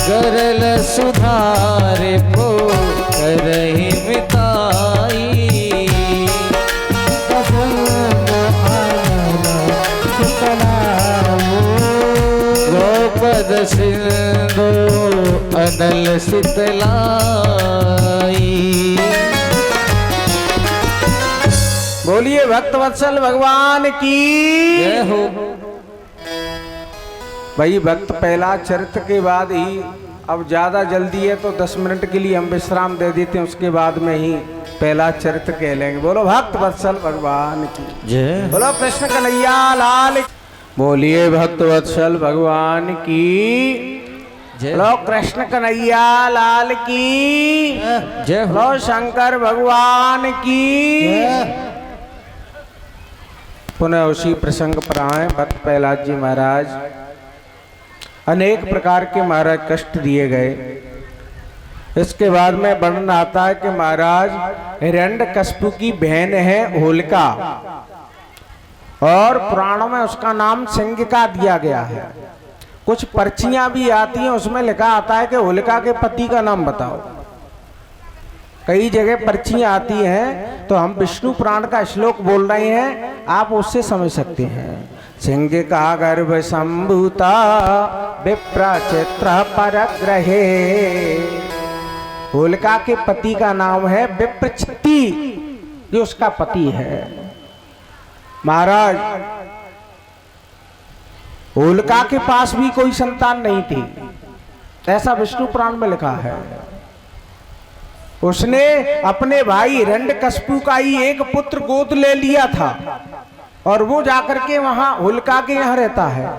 Speaker 2: गरल सुधारे पो करहे में ताई। गोपद सिंधु अनल शीतलाई।
Speaker 1: बोलिए भक्तवत्सल भगवान की
Speaker 2: जय हो।
Speaker 1: भाई भक्त प्रहलाद चरित्र के बाद ही, अब ज्यादा जल्दी है तो 10 मिनट के लिए हम विश्राम दे देते हैं, उसके बाद में ही प्रहलाद चरित्र कह लेंगे। बोलो भक्तवत्सल भगवान की
Speaker 2: जय।
Speaker 1: बोलो कृष्ण कन्हैया लाल। बोलिए भक्तवत्सल भगवान की
Speaker 2: जय।
Speaker 1: बोलो कृष्ण कन्हैया लाल की
Speaker 2: जय।
Speaker 1: बोलो शंकर भगवान की। पुनः उसी प्रसंग पर आए। भक्त प्रहलाद जी महाराज अनेक प्रकार के महाराज कष्ट दिए गए। इसके बाद में वर्णन आता है कि महाराज हिरण्यकश्यप की बहन है होलिका, और पुराणों में उसका नाम सिंगिका दिया गया है। कुछ पर्चियां भी आती हैं, उसमें लिखा आता है कि होलिका के पति का नाम बताओ। कई जगह पर्चियां आती हैं, तो हम विष्णु पुराण का श्लोक बोल रहे हैं, आप उससे समझ सकते हैं। सिंगिका गर्भ संभूता विप्र चित्र परग्रहे। होलिका के पति का नाम है विप्रचित्ती, जो उसका पति है। महाराज होलिका के पास भी कोई संतान नहीं थी, ऐसा विष्णु पुराण में लिखा है। उसने अपने भाई हिरण्यकश्यप का ही एक पुत्र गोद ले लिया था, और वो जाकर के वहां होलिका के यहाँ रहता है।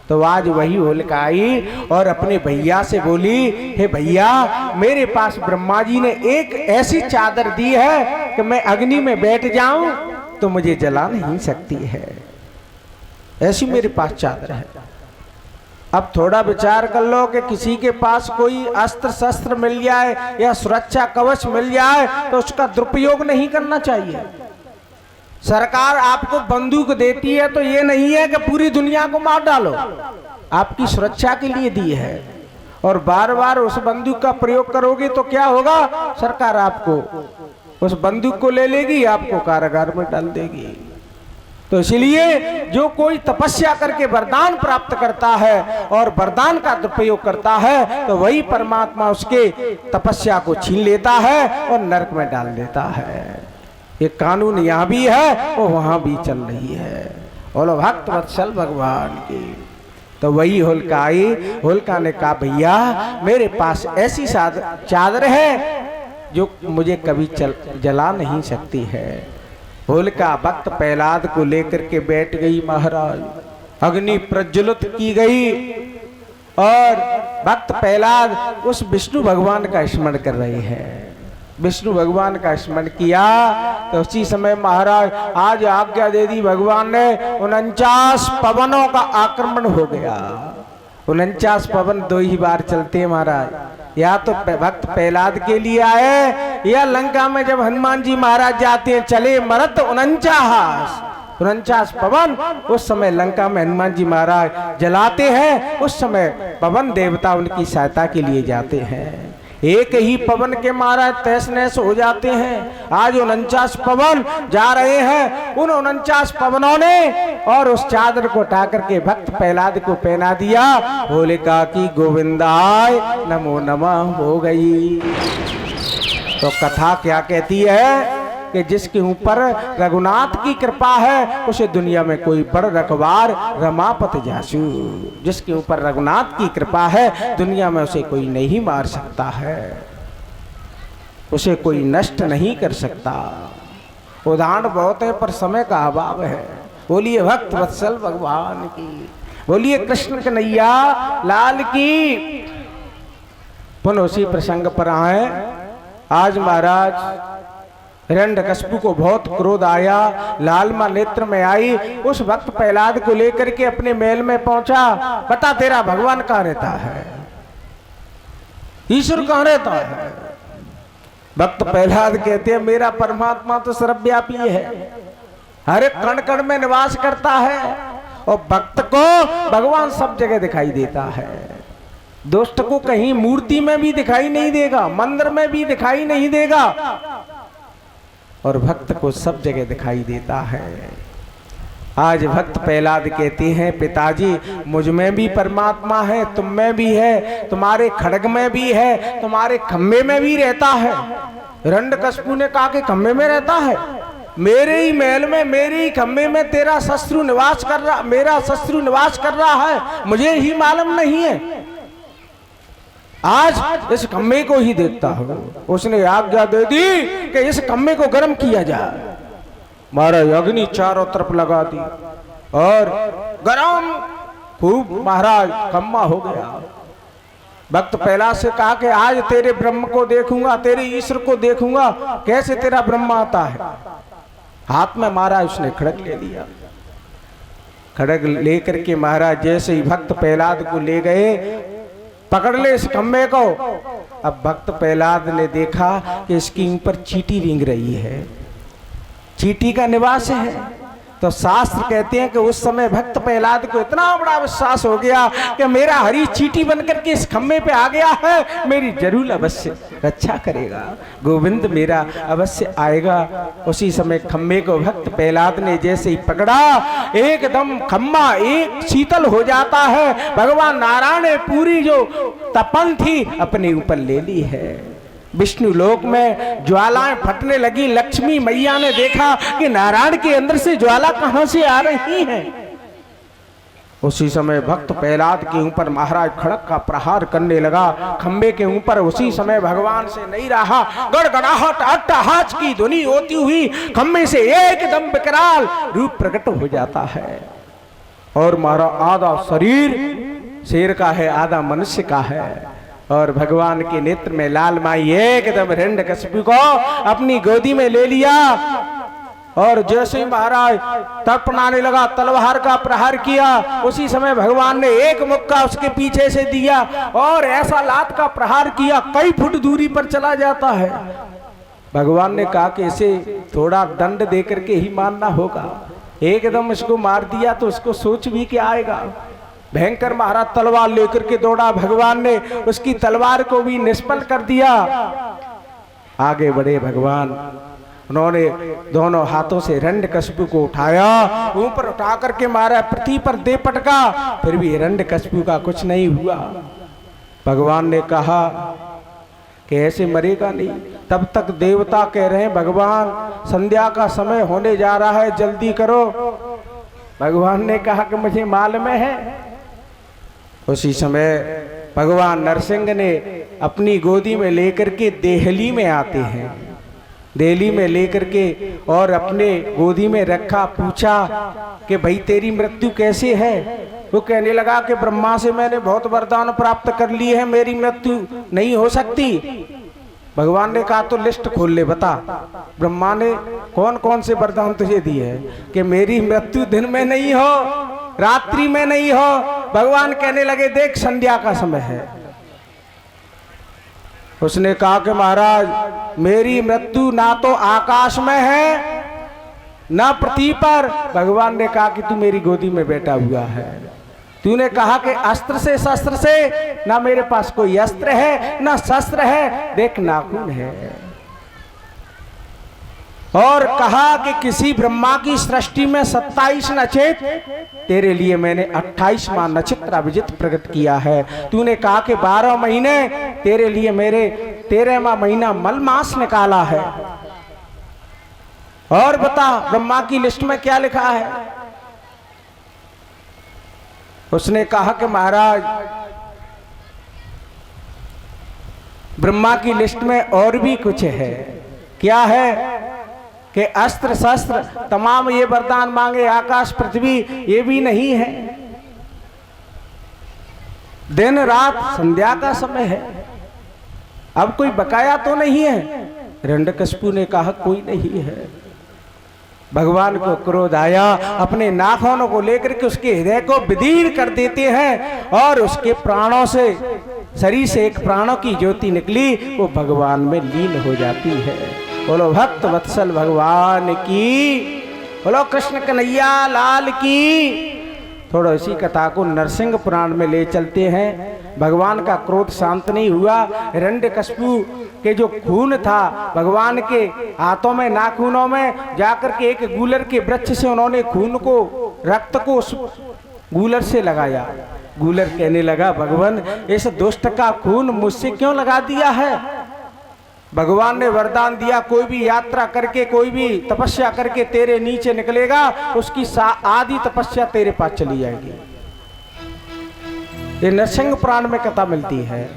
Speaker 1: तो आज वही होलिका आई और अपने भैया से बोली, हे भैया, मेरे पास ब्रह्मा जी ने एक ऐसी चादर दी है कि मैं अग्नि में बैठ जाऊं तो मुझे जला नहीं सकती है, ऐसी मेरे पास चादर है। अब थोड़ा विचार कर लो कि किसी के पास कोई अस्त्र शस्त्र मिल जाए या सुरक्षा कवच मिल जाए तो उसका दुरुपयोग नहीं करना चाहिए। सरकार आपको बंदूक देती है तो ये नहीं है कि पूरी दुनिया को मार डालो, आपकी सुरक्षा के लिए दी है। और बार बार उस बंदूक का प्रयोग करोगे तो क्या होगा, सरकार आपको उस बंदूक को ले लेगी, आपको कारागार में डाल देगी। तो इसलिए जो कोई तपस्या करके वरदान प्राप्त करता है और वरदान का दुरुपयोग करता है तो वही परमात्मा उसके तपस्या को छीन लेता है और नरक में डाल देता है। ये कानून यहाँ भी है और वहां भी चल रही है। बोलो भक्त वत्सल भगवान की। तो वही होलिका आई। होलिका ने कहा भैया मेरे पास ऐसी चादर है जो मुझे कभी जला नहीं सकती है। होलिका भक्त प्रहलाद को लेकर के बैठ गई महाराज। अग्नि प्रज्वलित की गई और भक्त प्रहलाद उस विष्णु भगवान का स्मरण कर रहे हैं। विष्णु भगवान का स्मरण किया तो उसी समय महाराज आज आज्ञा दे दी भगवान ने। 49 पवनों का आक्रमण हो गया। 49 पवन 2 ही बार चलते हैं महाराज। या तो भक्त प्रहलाद के लिए आए या लंका में जब हनुमान जी महाराज जाते हैं चले मरत 49 पवन। उस समय लंका में हनुमान जी महाराज जलाते हैं। उस समय पवन देवता उनकी सहायता के लिए जाते हैं। एक ही पवन के महाराज तहस नहस हो जाते हैं। आज 49 पवन जा रहे हैं। उन 49 पवनों ने और उस चादर को उठा करके भक्त प्रहलाद को पहना दिया। होलिका की गोविंदाय नमो नमः हो गई। तो कथा क्या कहती है कि जिसके ऊपर रघुनाथ की कृपा है उसे दुनिया में कोई बड़ रखवार रमापत जासू। जिसके ऊपर रघुनाथ की कृपा है दुनिया में उसे कोई नहीं मार सकता है, उसे कोई नष्ट नहीं कर सकता। उदाहरण बहुत है पर समय का अभाव है। बोलिए भक्त वत्सल भगवान की। बोलिए कृष्ण कन्हैया लाल की। पुनः उसी प्रसंग पर आए। आज महाराज हिरण्यकशिपु को बहुत क्रोध आया। लालमा नेत्र में आई। उस भक्त प्रहलाद को लेकर के अपने महल में पहुंचा। बता तेरा भगवान कहाँ रहता है, ईश्वर कहाँ रहता है। भक्त प्रहलाद कहते हैं मेरा परमात्मा तो सर्वव्यापी है, हर एक कण कण में निवास करता है और भक्त को भगवान सब जगह दिखाई देता है। दुष्ट को कहीं मूर्ति में भी दिखाई नहीं देगा, मंदिर में भी दिखाई नहीं देगा और भक्त को सब जगह दिखाई देता है। आज भक्त प्रहलाद कहते हैं पिताजी मुझ में भी परमात्मा है, तुम में भी है, तुम्हारे खड्ग में भी है, तुम्हारे खम्भे में भी रहता है। हिरण्यकशिपु ने कहा कि खम्भे में रहता है, मेरे ही महल में मेरे ही खम्भे में तेरा शत्रु निवास कर रहा, मेरा शत्रु निवास कर रहा है, मुझे ही मालूम नहीं है। आज इस खम्भे को ही देखता हूं। उसने आज्ञा दे दी कि इस खम्भे को गर्म किया जाए। महाराज अग्नि चारों तरफ लगा दी और गरम खूब महाराज खम्मा हो गया। भक्त प्रहलाद से कहा कि आज तेरे ब्रह्म को देखूंगा, तेरे ईश्वर को देखूंगा, कैसे तेरा ब्रह्म आता है। हाथ में महाराज उसने खड्ग ले लिया। खड्ग लेकर के महाराज जैसे ही भक्त प्रहलाद को ले गए, पकड़ ले इस खम्भे को। अब भक्त प्रहलाद ने देखा कि इसके ऊपर चींटी रेंग रही है, चींटी का निवास है। तो शास्त्र कहते हैं कि उस समय भक्त प्रहलाद को इतना बड़ा विश्वास हो गया कि मेरा हरि चींटी बनकर के इस खम्भे पे आ गया है, मेरी जरूर अवश्य रक्षा करेगा, गोविंद मेरा अवश्य आएगा। उसी समय खम्भे को भक्त प्रहलाद ने जैसे ही पकड़ा एकदम खम्भा एक शीतल हो जाता है। भगवान नारायण ने पूरी जो तपन थी अपने ऊपर ले ली है। विष्णु लोक में ज्वालाएं फटने लगी। लक्ष्मी मैया ने देखा कि नारायण के अंदर से ज्वाला कहां से आ रही है। उसी समय भक्त प्रहलाद के ऊपर महाराज खड़ग का प्रहार करने लगा, खंबे के ऊपर। उसी समय भगवान से नहीं रहा, गड़गड़ाहट अट्टहास की ध्वनि होती हुई खंबे से एकदम विकराल रूप प्रकट हो जाता है। और मारा आधा शरीर शेर का है, आधा मनुष्य का है। और भगवान के नेत्र में लाल माई एकदम हिरण्यकशिपु को अपनी गोदी में ले लिया। और जैसे ही महाराज तड़पड़ाने लगा, तलवार का प्रहार किया। उसी समय भगवान ने एक मुक्का उसके पीछे से दिया और ऐसा लात का प्रहार किया कई फुट दूरी पर चला जाता है। भगवान ने कहा कि इसे थोड़ा दंड देकर के ही मारना होगा, एकदम इसको मार दिया तो उसको सोच भी क्या आएगा। भयंकर महाराज तलवार लेकर के दौड़ा। भगवान ने उसकी तलवार को भी निष्फल कर दिया। आगे बढ़े भगवान उन्होंने दोनों हाथों से हिरण्यकशिपु को उठाया, ऊपर उठा करके मारा, पृथ्वी पर दे पटका, फिर भी हिरण्यकशिपु का कुछ नहीं हुआ। भगवान ने कहा कि ऐसे मरेगा नहीं। तब तक देवता कह रहे हैं भगवान संध्या का समय होने जा रहा है, जल्दी करो। भगवान ने कहा कि मुझे मालूम है। उसी समय भगवान नरसिंह ने अपनी गोदी में लेकर के देहली में आते हैं, देहली में लेकर के और अपने गोदी में रखा, पूछा कि भाई तेरी मृत्यु कैसे है। वो कहने लगा कि ब्रह्मा से मैंने बहुत वरदान प्राप्त कर लिए है, मेरी मृत्यु नहीं हो सकती। भगवान ने कहा तो लिस्ट खोल ले, बता ब्रह्मा ने कौन कौन से वरदान तुझे दिए हैं कि मेरी मृत्यु दिन में नहीं हो, रात्रि में नहीं हो। भगवान कहने लगे देख संध्या का समय है। उसने कहा कि महाराज मेरी मृत्यु ना तो आकाश में है ना पृथ्वी पर। भगवान ने कहा कि तू मेरी गोदी में बैठा हुआ है, तूने कहा कि अस्त्र से शस्त्र से, ना मेरे पास कोई अस्त्र है ना शस्त्र है, देख नाखून है। और कहा कि किसी ब्रह्मा की सृष्टि में 27 नक्षत्र, तेरे लिए मैंने 28वां नक्षत्र अभिजित प्रकट किया है। तूने कहा कि 12 महीने, तेरे लिए मेरे 13वां महीना मल मास निकाला है। और बता ब्रह्मा की लिस्ट में क्या लिखा है। उसने कहा कि महाराज ब्रह्मा की लिस्ट में और भी कुछ है। क्या है कि अस्त्र शस्त्र तमाम ये वरदान मांगे, आकाश पृथ्वी ये भी नहीं है। दिन रात संध्या का समय है, अब कोई बकाया तो नहीं है। हिरण्यकशिपु ने कहा कोई नहीं है। भगवान को क्रोध आया, अपने नाखूनों को लेकर के उसके हृदय को विदीर्ण कर देते हैं और उसके प्राणों से, शरीर से एक प्राणों की ज्योति निकली, वो भगवान में लीन हो जाती है। बोलो भक्त वत्सल भगवान की, बोलो कृष्ण कन्हैया लाल की। थोड़ा इसी कथा को नरसिंह पुराण में ले चलते हैं। भगवान का क्रोध शांत नहीं हुआ। हिरण्यकशिपु के जो खून था भगवान के हाथों में, नाखूनों में जाकर के एक गूलर के वृक्ष से उन्होंने खून को, रक्त को उस गूलर से लगाया। गूलर कहने लगा भगवान इस दुष्ट का खून मुझसे क्यों लगा दिया है। भगवान ने वरदान दिया कोई भी यात्रा करके, कोई भी तपस्या करके तेरे नीचे निकलेगा, उसकी आधी तपस्या तेरे पास चली जाएगी। ये नरसिंह पुराण में कथा मिलती है।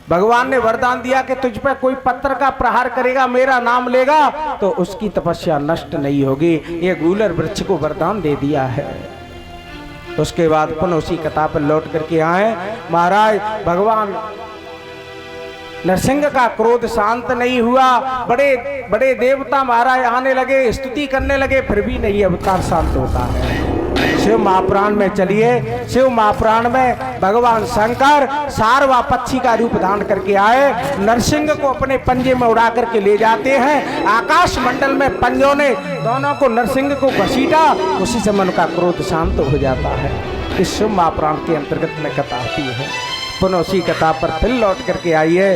Speaker 1: भगवान ने वरदान दिया कि तुझ पर कोई पत्थर का प्रहार करेगा, मेरा नाम लेगा, तो उसकी तपस्या नष्ट नहीं होगी। ये गूलर वृक्ष को वरदान दे दिया है। उसके बाद पुनः उसी कथा पर लौट करके आए। महाराज भगवान नरसिंह का क्रोध शांत नहीं हुआ। बड़े बड़े देवता महाराज आने लगे, स्तुति करने लगे, फिर भी नहीं अवतार शांत होता है। शिव महापुराण में चलिए, शिव महापुराण में भगवान शंकर सारवा पक्षी का रूप धारण करके आए, नरसिंह को अपने पंजे में उड़ा करके ले जाते हैं। आकाश मंडल में पंजों ने दोनों को, नरसिंह को घसीटा, उसी समय उनका क्रोध शांत हो जाता है। इस शिव महापुराण के अंतर्गत में कथा आती है। पुनः उसी कथा पर फिर लौट करके आइए।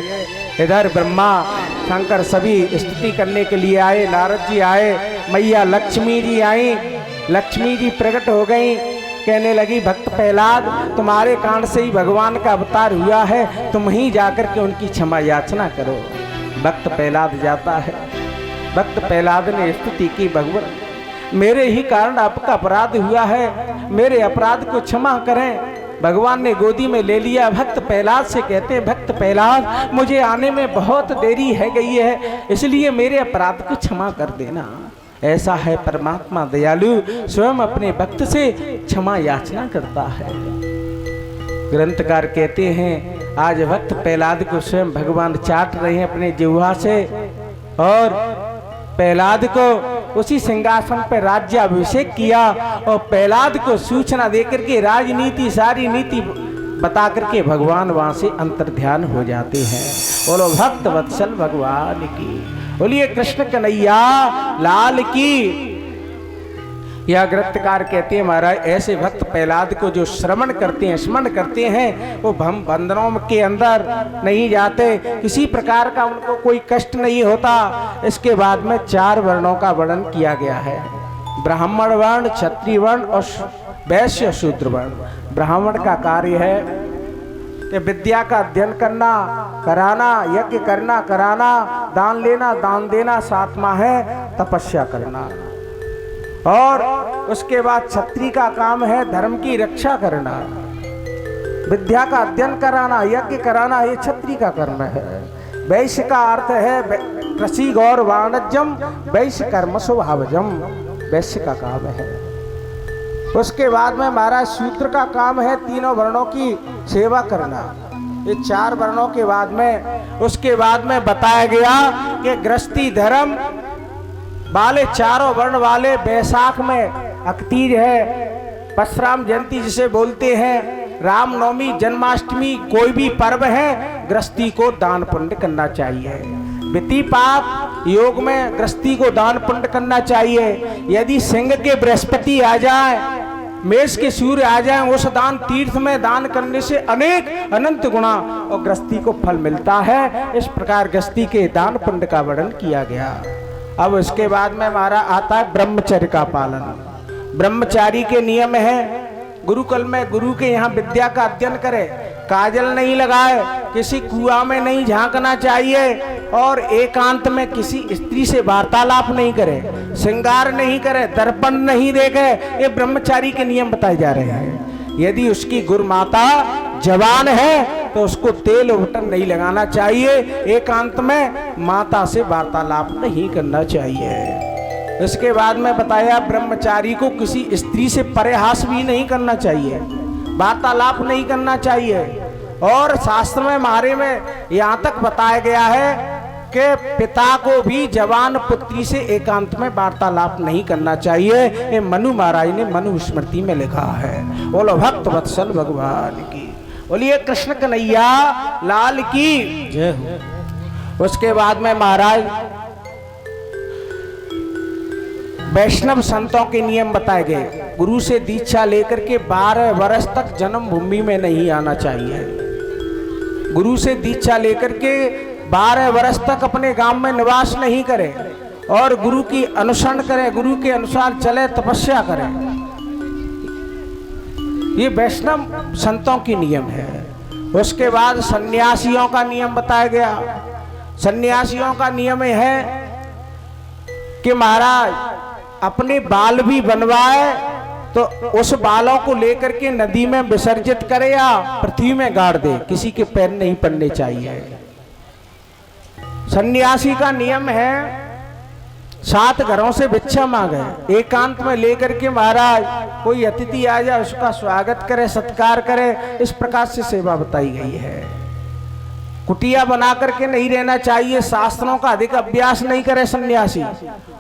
Speaker 1: इधर ब्रह्मा शंकर सभी स्तुति करने के लिए आए, नारद जी आए, मैया लक्ष्मी जी आई। लक्ष्मी जी प्रकट हो गई, कहने लगी भक्त प्रहलाद तुम्हारे कांड से ही भगवान का अवतार हुआ है, तुम ही जाकर के उनकी क्षमा याचना करो। भक्त प्रहलाद जाता है। भक्त प्रहलाद ने स्तुति की, भगवान मेरे ही कारण आपका अपराध हुआ है, मेरे अपराध को क्षमा करें। भगवान ने गोदी में ले लिया। भक्त प्रहलाद से कहते हैं भक्त प्रहलाद मुझे आने में बहुत देरी है गई है, इसलिए मेरे अपराध को क्षमा कर देना। ऐसा है परमात्मा दयालु, स्वयं अपने भक्त से क्षमा याचना करता है। ग्रंथकार कहते हैं आज भक्त प्रहलाद को स्वयं भगवान चाट रहे हैं अपने जिह्वा से, और प्रहलाद को उसी सिंहासन पर राज्याभिषेक किया और प्रहलाद को सूचना देकर के राजनीति, सारी नीति बता करके भगवान वहां से अंतर्ध्यान हो जाते हैं। बोलो भक्त वत्सल भगवान की, बोलिए कृष्ण कन्हैया लाल की। यह ग्रंथकार कहते हैं महाराज, ऐसे भक्त प्रहलाद को जो श्रवण करते हैं, स्मरण करते हैं, वो हम बंधनों के अंदर नहीं जाते, किसी प्रकार का उनको कोई कष्ट नहीं होता। इसके बाद में 4 वर्णों का वर्णन किया गया है, ब्राह्मण वर्ण, क्षत्रिय वर्ण और वैश्य शूद्र वर्ण। ब्राह्मण का कार्य है कि विद्या का अध्ययन करना, कराना, यज्ञ करना, कराना, दान लेना, दान देना। 7वां है तपस्या करना। और उसके बाद क्षत्रिय का काम है धर्म की रक्षा करना, विद्या का अध्ययन कराना, यज्ञ कराना, ये क्षत्रिय का कर्म है। वैश्य का अर्थ है कृषि गौर वाणिज्यम वैश्य कर्म स्वभावजम, वैश्य का काम है। उसके बाद में महाराज शूद्र का काम है तीनों वर्णों की सेवा करना। ये 4 वर्णों के बाद में उसके बाद में बताया गया कि गृहस्थी धर्म वाले 4 वर्ण वाले बैसाख में अकतीज है, परशुराम जयंती जिसे बोलते हैं, रामनवमी, जन्माष्टमी, कोई भी पर्व है, गृहस्थी को दान पुण्य करना चाहिए। विति पाप योग में गृहस्थी को दान पुण्य करना चाहिए। यदि सिंह के बृहस्पति आ जाए, मेष के सूर्य आ जाए, उस दान तीर्थ में दान करने से अनेक अनंत गुणा और गृहस्थी को फल मिलता है। इस प्रकार गृहस्थी के दान पुण्य का वर्णन किया गया। अब इसके बाद में हमारा आता है ब्रह्मचर्य का पालन। ब्रह्मचारी के नियम है, गुरुकुल में गुरु के यहाँ विद्या का अध्ययन करे, काजल नहीं लगाए, किसी कुआं में नहीं झांकना चाहिए और एकांत में किसी स्त्री से वार्तालाप नहीं करे, श्रृंगार नहीं करे, दर्पण नहीं देखे। ये ब्रह्मचारी के नियम बताए जा रहे हैं। यदि उसकी गुरुमाता जवान है तो उसको तेल बटन नहीं लगाना चाहिए, एकांत में माता से वार्तालाप नहीं करना चाहिए। इसके बाद में बताया ब्रह्मचारी को किसी स्त्री से परिहास भी नहीं करना चाहिए, वार्तालाप नहीं करना चाहिए। और शास्त्र में हमारे में यहाँ तक बताया गया है कि पिता को भी जवान पुत्री से एकांत में वार्तालाप नहीं करना चाहिए। ये मनु महाराज ने मनु स्मृति में लिखा है। बोलो भक्त वत्सल भगवान की, बोलिए कृष्ण कन्हैया लाल की जय हो। उसके बाद में महाराज वैष्णव संतों के नियम बताए गए। गुरु से दीक्षा लेकर के 12 वर्ष तक जन्मभूमि में नहीं आना चाहिए। गुरु से दीक्षा लेकर के 12 वर्ष तक अपने गांव में निवास नहीं करे और गुरु की अनुसरण करे, गुरु के अनुसार चले, तपस्या करे। ये वैष्णव संतों की नियम है। उसके बाद सन्यासियों का नियम बताया गया। सन्यासियों का नियम है कि महाराज अपने बाल भी बनवाए तो उस बालों को लेकर के नदी में विसर्जित करे या पृथ्वी में गाड़ दे, किसी के पैर नहीं पड़ने चाहिए। सन्यासी का नियम है 7 घरों से भिक्षा मांगे, एकांत में लेकर के महाराज कोई अतिथि आ जाए उसका स्वागत करे, सत्कार करे। इस प्रकार से सेवा बताई गई है। कुटिया बना करके नहीं रहना चाहिए, शास्त्रों का अधिक अभ्यास नहीं करे सन्यासी,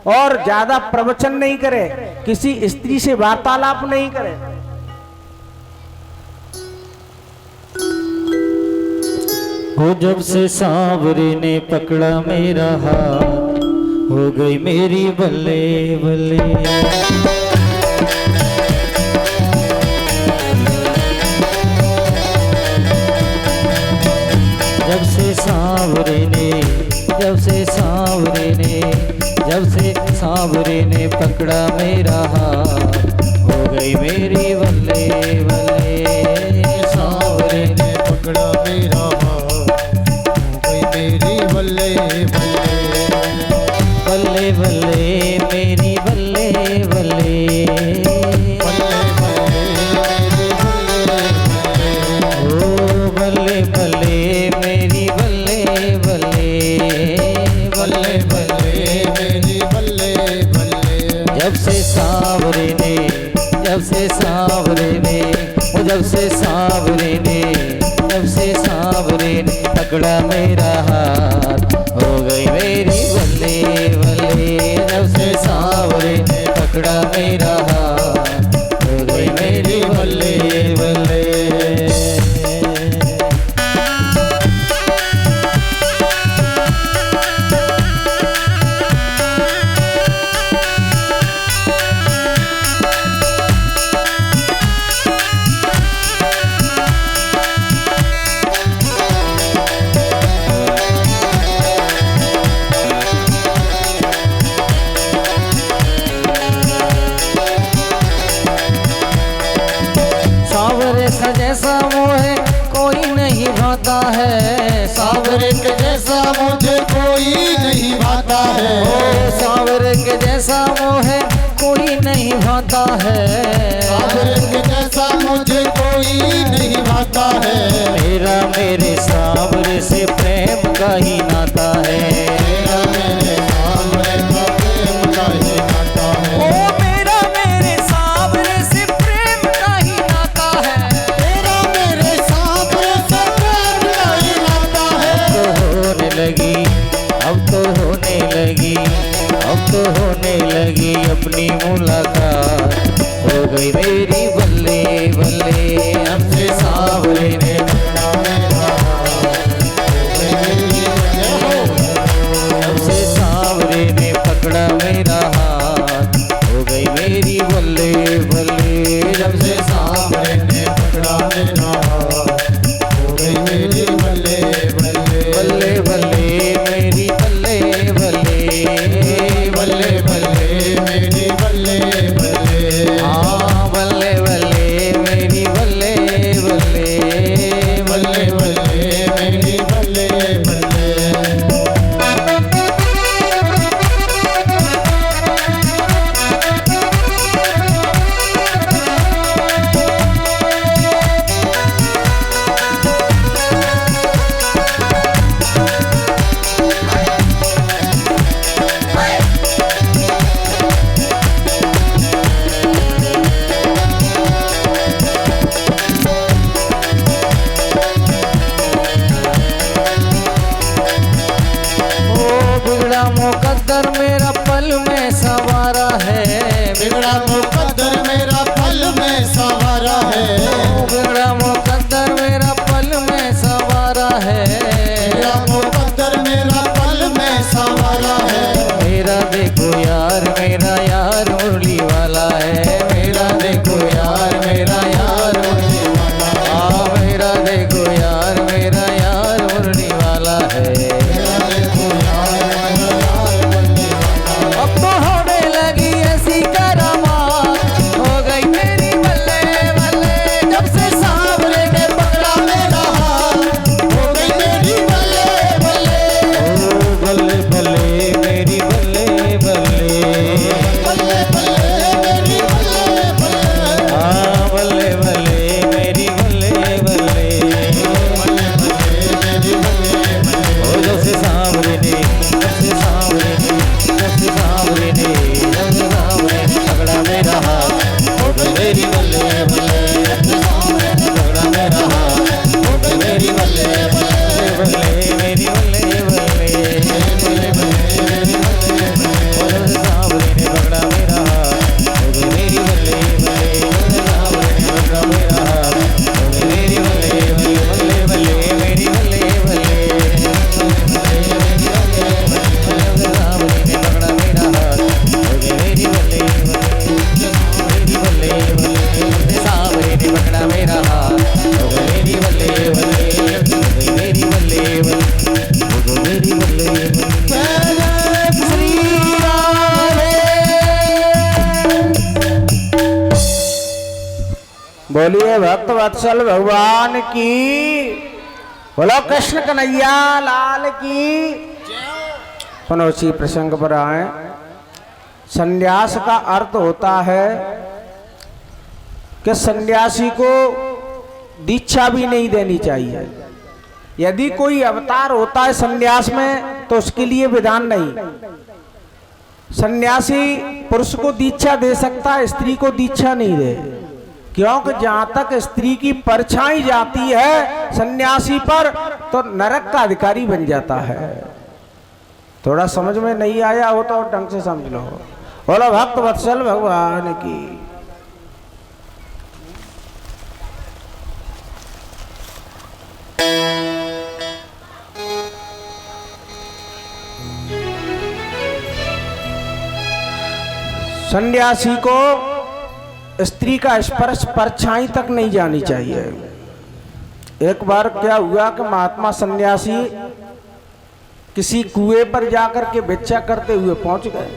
Speaker 1: और ज्यादा प्रवचन नहीं करे, किसी स्त्री से वार्तालाप नहीं करे।
Speaker 2: वो जब से सांवरे ने पकड़ा मेरा हाथ, हो गई मेरी बल्ले बल्ले। जब से सांवरे ने पकड़ा मेरा हाथ, हो गई मेरी बल्ले बल्ले। सांवरे ने पकड़ा मेरा हाथ, हो गई मेरी बल्ले बल्ले। बल्ले बल्ले मेरी बल्ले बल्ले, बल्ले बल्ले ओ बल्ले बल्ले मेरी बल्ले बल्ले, बल्ले बल्ले मेरी बल्ले बल्ले। जब से सांवरे ने पकड़ा मेरा हाथ, हो गई मेरी बल्ले बल्ले। जब से सांवरे ने पकड़ा मेरा हाथ, हो गई मेरी बल्ले बल्ले। जैसा मोहे कोई नहीं भाता है।
Speaker 3: सांवरे के जैसा मुझे कोई नहीं भाता है।
Speaker 2: ओ सांवरे के जैसा मोहे कोई नहीं भाता है।
Speaker 3: सांवरे के जैसा मुझे कोई नहीं भाता है।
Speaker 2: मेरा मेरे सांवरे से प्रेम का ही नाता है।
Speaker 3: मेरा मेरे सांवरे का प्रेम का ही नाता है।
Speaker 2: ओ मेरा मेरे सांवरे से प्रेम का ही नाता है।
Speaker 3: मेरा मेरे सांवरे से प्रेम का ही नाता है।
Speaker 2: होने लगी अब तो होने लगी, अब तो होने लगी अपनी मुलाकात। हो गई मेरी बल्ले बल्ले हमसे सांवरे ने
Speaker 3: पकड़ा मेरा
Speaker 2: हमसे सांवरे ने पकड़ा मेरा हाथ। हो गई मेरी बल्ले बल्ले जब से
Speaker 3: सांवरे ने पकड़ा मेरा हाथ। हो गई मेरी बल्ले बल्ले
Speaker 2: बल्ले बल्ले मेरी बल्ले बल्ले
Speaker 3: बल्ले बल्ले मेरी बल्ले बल्ले।
Speaker 2: हाँ बल्ले बल्ले मेरी बल्ले बल्ले
Speaker 3: बल्ले बल्ले मेरी बल्ले बल्ले।
Speaker 2: ओ बिगड़ा मुकद्दर मेरा पल में सवारा है।
Speaker 3: बिगड़ा मुकद्दर मेरा पल में सवारा है।
Speaker 2: ओ बिगड़ा मुकद्दर मेरा पल में सवारा है।
Speaker 3: बिगड़ा मुकद्दर मेरा पल में सवारा है।
Speaker 2: मेरा देखो यार मेरा यार मुरली वाला है। मेरा देखो यार मेरा यार मुरली वाला है। मेरा देखो यार मेरा यार मुरली वाला है।
Speaker 3: मेरा देखो यार मेरा यार बल्ले वाला।
Speaker 2: अब तो होने लगी ऐसी करामात। हो गई मेरी बल्ले बल्ले जब से सांवरे ने पकड़ा मेरा हाथ।
Speaker 3: हो गई मेरी बल्ले बल्ले
Speaker 2: ओ बल्ले बल्ले मेरी बल्ले बल्ले
Speaker 3: बल्ले बल्ले मेरी बल्ले बल्ले।
Speaker 2: हाँ बल्ले बल्ले मेरी बल्ले बल्ले
Speaker 3: बल्ले बल्ले मेरी बल्ले बल्ले।
Speaker 2: ओ जब से सांवरे ने जब से सांवरे ने जब से सांवरे ने जब से सांवरे ने पकड़ा मेरा हाथ। हो गई मेरी बल्ले बल्ले पकड़ा मेरा हाथ। हो गई मेरी बल्ले बल्ले बल्ले मेरी बल्ले बल्ले
Speaker 3: बल्ले बल्ले मेरी बल्ले बल्ले।
Speaker 2: ओ जब से सांवरे ने पकड़ा मेरा हाथ। हो गई मेरी बल्ले बल्ले जब से सांवरे ने पकड़ा मेरा हाथ। हो गई मेरी बल्ले बल्ले बल्ले बल्ले मेरी बल्ले बल्ले
Speaker 1: बोलिए भक्त वत्सल भगवान की, बोलो कृष्ण कन्हैया लाल की। पुनः उसी प्रसंग पर आए। संन्यास का अर्थ होता है कि सन्यासी को दीक्षा भी नहीं देनी चाहिए। यदि कोई अवतार होता है सन्यास में तो उसके लिए विधान नहीं। सन्यासी पुरुष को दीक्षा दे सकता है, स्त्री को दीक्षा नहीं दे, क्योंकि जहां तक स्त्री की परछाई जाती है सन्यासी पर तो नरक का अधिकारी बन जाता है। थोड़ा समझ में नहीं आया हो तो ढंग से समझ लो। बोलो भक्त वत्सल भगवान की। सन्यासी को स्त्री का स्पर्श परछाई तक नहीं जानी चाहिए। एक बार क्या हुआ कि महात्मा सन्यासी किसी कुएं पर जाकर के भिक्षा करते हुए पहुंच गए।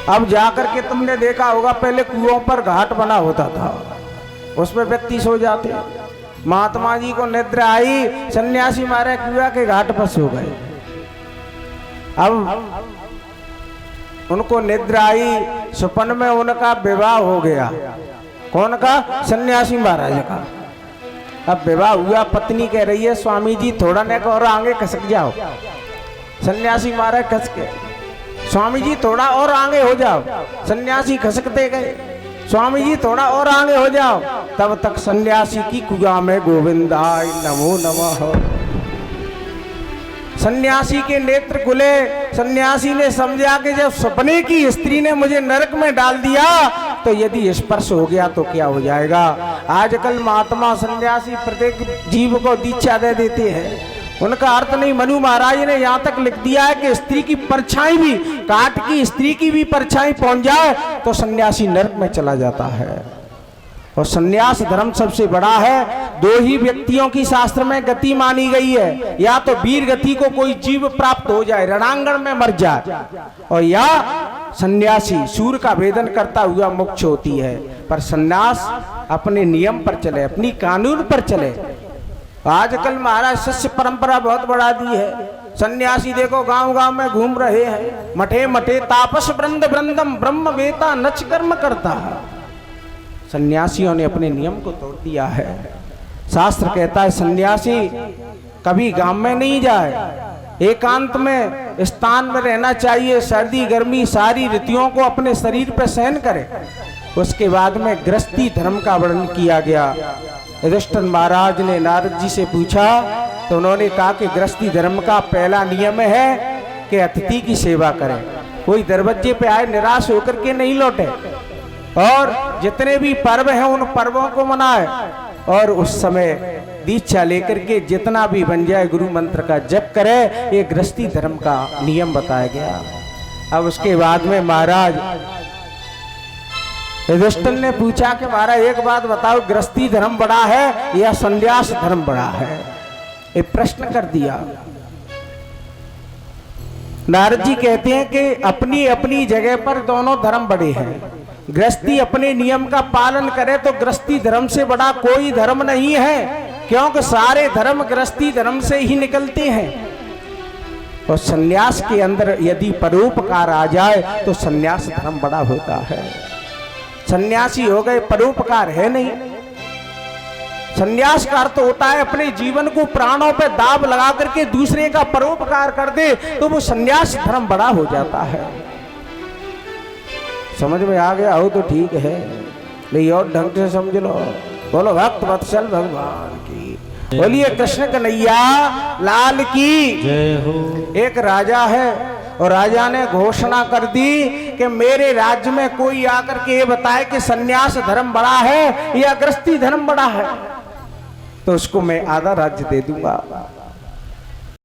Speaker 1: अब जाकर के तुमने देखा होगा पहले कुओं पर घाट बना होता था, उस पर व्यक्ति सो जाते। महात्मा जी को निद्रा आई, सन्यासी मारे कुआ के घाट पर सो गए। अब उनको निद्रा आई, सुपन में उनका विवाह हो गया। कौन का? सन्यासी महाराज का। अब विवाह हुआ, पत्नी कह रही है स्वामी जी थोड़ा न और आगे खसक जाओ। सन्यासी महाराज खस के, स्वामी जी थोड़ा और आगे हो जाओ। सन्यासी खसकते गए, स्वामी जी थोड़ा और आगे हो जाओ। तब तक सन्यासी की कुआ में गोविंदाय नमो नमः। सन्यासी के नेत्र खुले। सन्यासी ने समझा कि जब सपने की स्त्री ने मुझे नरक में डाल दिया तो यदि स्पर्श हो गया तो क्या हो जाएगा। आजकल महात्मा सन्यासी प्रत्येक जीव को दीक्षा दे देते हैं, उनका अर्थ नहीं। मनु महाराज ने यहाँ तक लिख दिया है कि स्त्री की परछाई भी, काट की स्त्री की भी परछाई पहुंच जाए तो सन्यासी नरक में चला जाता है। और सन्यास धर्म सबसे बड़ा है। दो ही व्यक्तियों की शास्त्र में गति मानी गई है, या तो वीर गति को कोई जीव प्राप्त हो जाए, रणांगण में मर जाए, और या सन्यासी सूर्य का भेदन करता हुआ मोक्ष होती है। पर सन्यास अपने नियम पर चले, अपनी कानून पर चले। आजकल महाराज शिष्य परंपरा बहुत बढ़ा दी है। सन्यासी देखो गांव गांव में घूम रहे हैं, मठे मठे तापस वृंद वृंदम ब्रह्म वेता नच कर्म करता है। सन्यासियों ने अपने नियम को तोड़ दिया है। शास्त्र कहता है सन्यासी कभी गांव में नहीं जाए, एकांत में स्थान में रहना चाहिए। सर्दी गर्मी सारी ऋतुओं को अपने शरीर पर सहन करे। उसके बाद में गृहस्थी धर्म का वर्णन किया गया। युधिष्ठिर महाराज ने नारद जी से पूछा तो उन्होंने कहा कि गृहस्थी धर्म का पहला नियम है कि अतिथि की सेवा करें। कोई दरवाजे पे आए निराश होकर के नहीं लौटे, और जितने भी पर्व हैं उन पर्वों को मनाए, और उस समय दीक्षा लेकर के जितना भी बन जाए गुरु मंत्र का जप करे। ये गृहस्थी धर्म का नियम बताया गया। अब उसके बाद में महाराज युधिष्ठिर ने पूछा कि महाराज एक बात बताओ, गृहस्थी धर्म बड़ा है या संन्यास धर्म बड़ा है? ये प्रश्न कर दिया। नारद जी कहते हैं कि अपनी अपनी जगह पर दोनों धर्म बड़े हैं। गृहस्थी अपने नियम का पालन करे तो गृहस्थी धर्म से बड़ा कोई धर्म नहीं है, क्योंकि सारे धर्म गृहस्थी धर्म से ही निकलते हैं। और सन्यास के अंदर यदि परोपकार आ जाए तो सन्यास धर्म बड़ा होता है। सन्यासी हो गए, परोपकार है नहीं। सन्यास का अर्थ होता है अपने जीवन को प्राणों पे दाब लगा करके दूसरे का परोपकार कर दे, तो वो सन्यास धर्म बड़ा हो जाता है। समझ में आ गया हो तो ठीक है, नहीं और ढंग से समझ लो। बोलो भक्त वत्सल भगवान की, बोलिए कृष्ण कन्हैया लाल की जय हो। एक राजा है और राजा ने घोषणा कर दी कि मेरे राज्य में कोई आकर के ये बताए कि सन्यास धर्म बड़ा है या गृहस्थी धर्म बड़ा है, तो उसको मैं आधा राज्य दे दूंगा।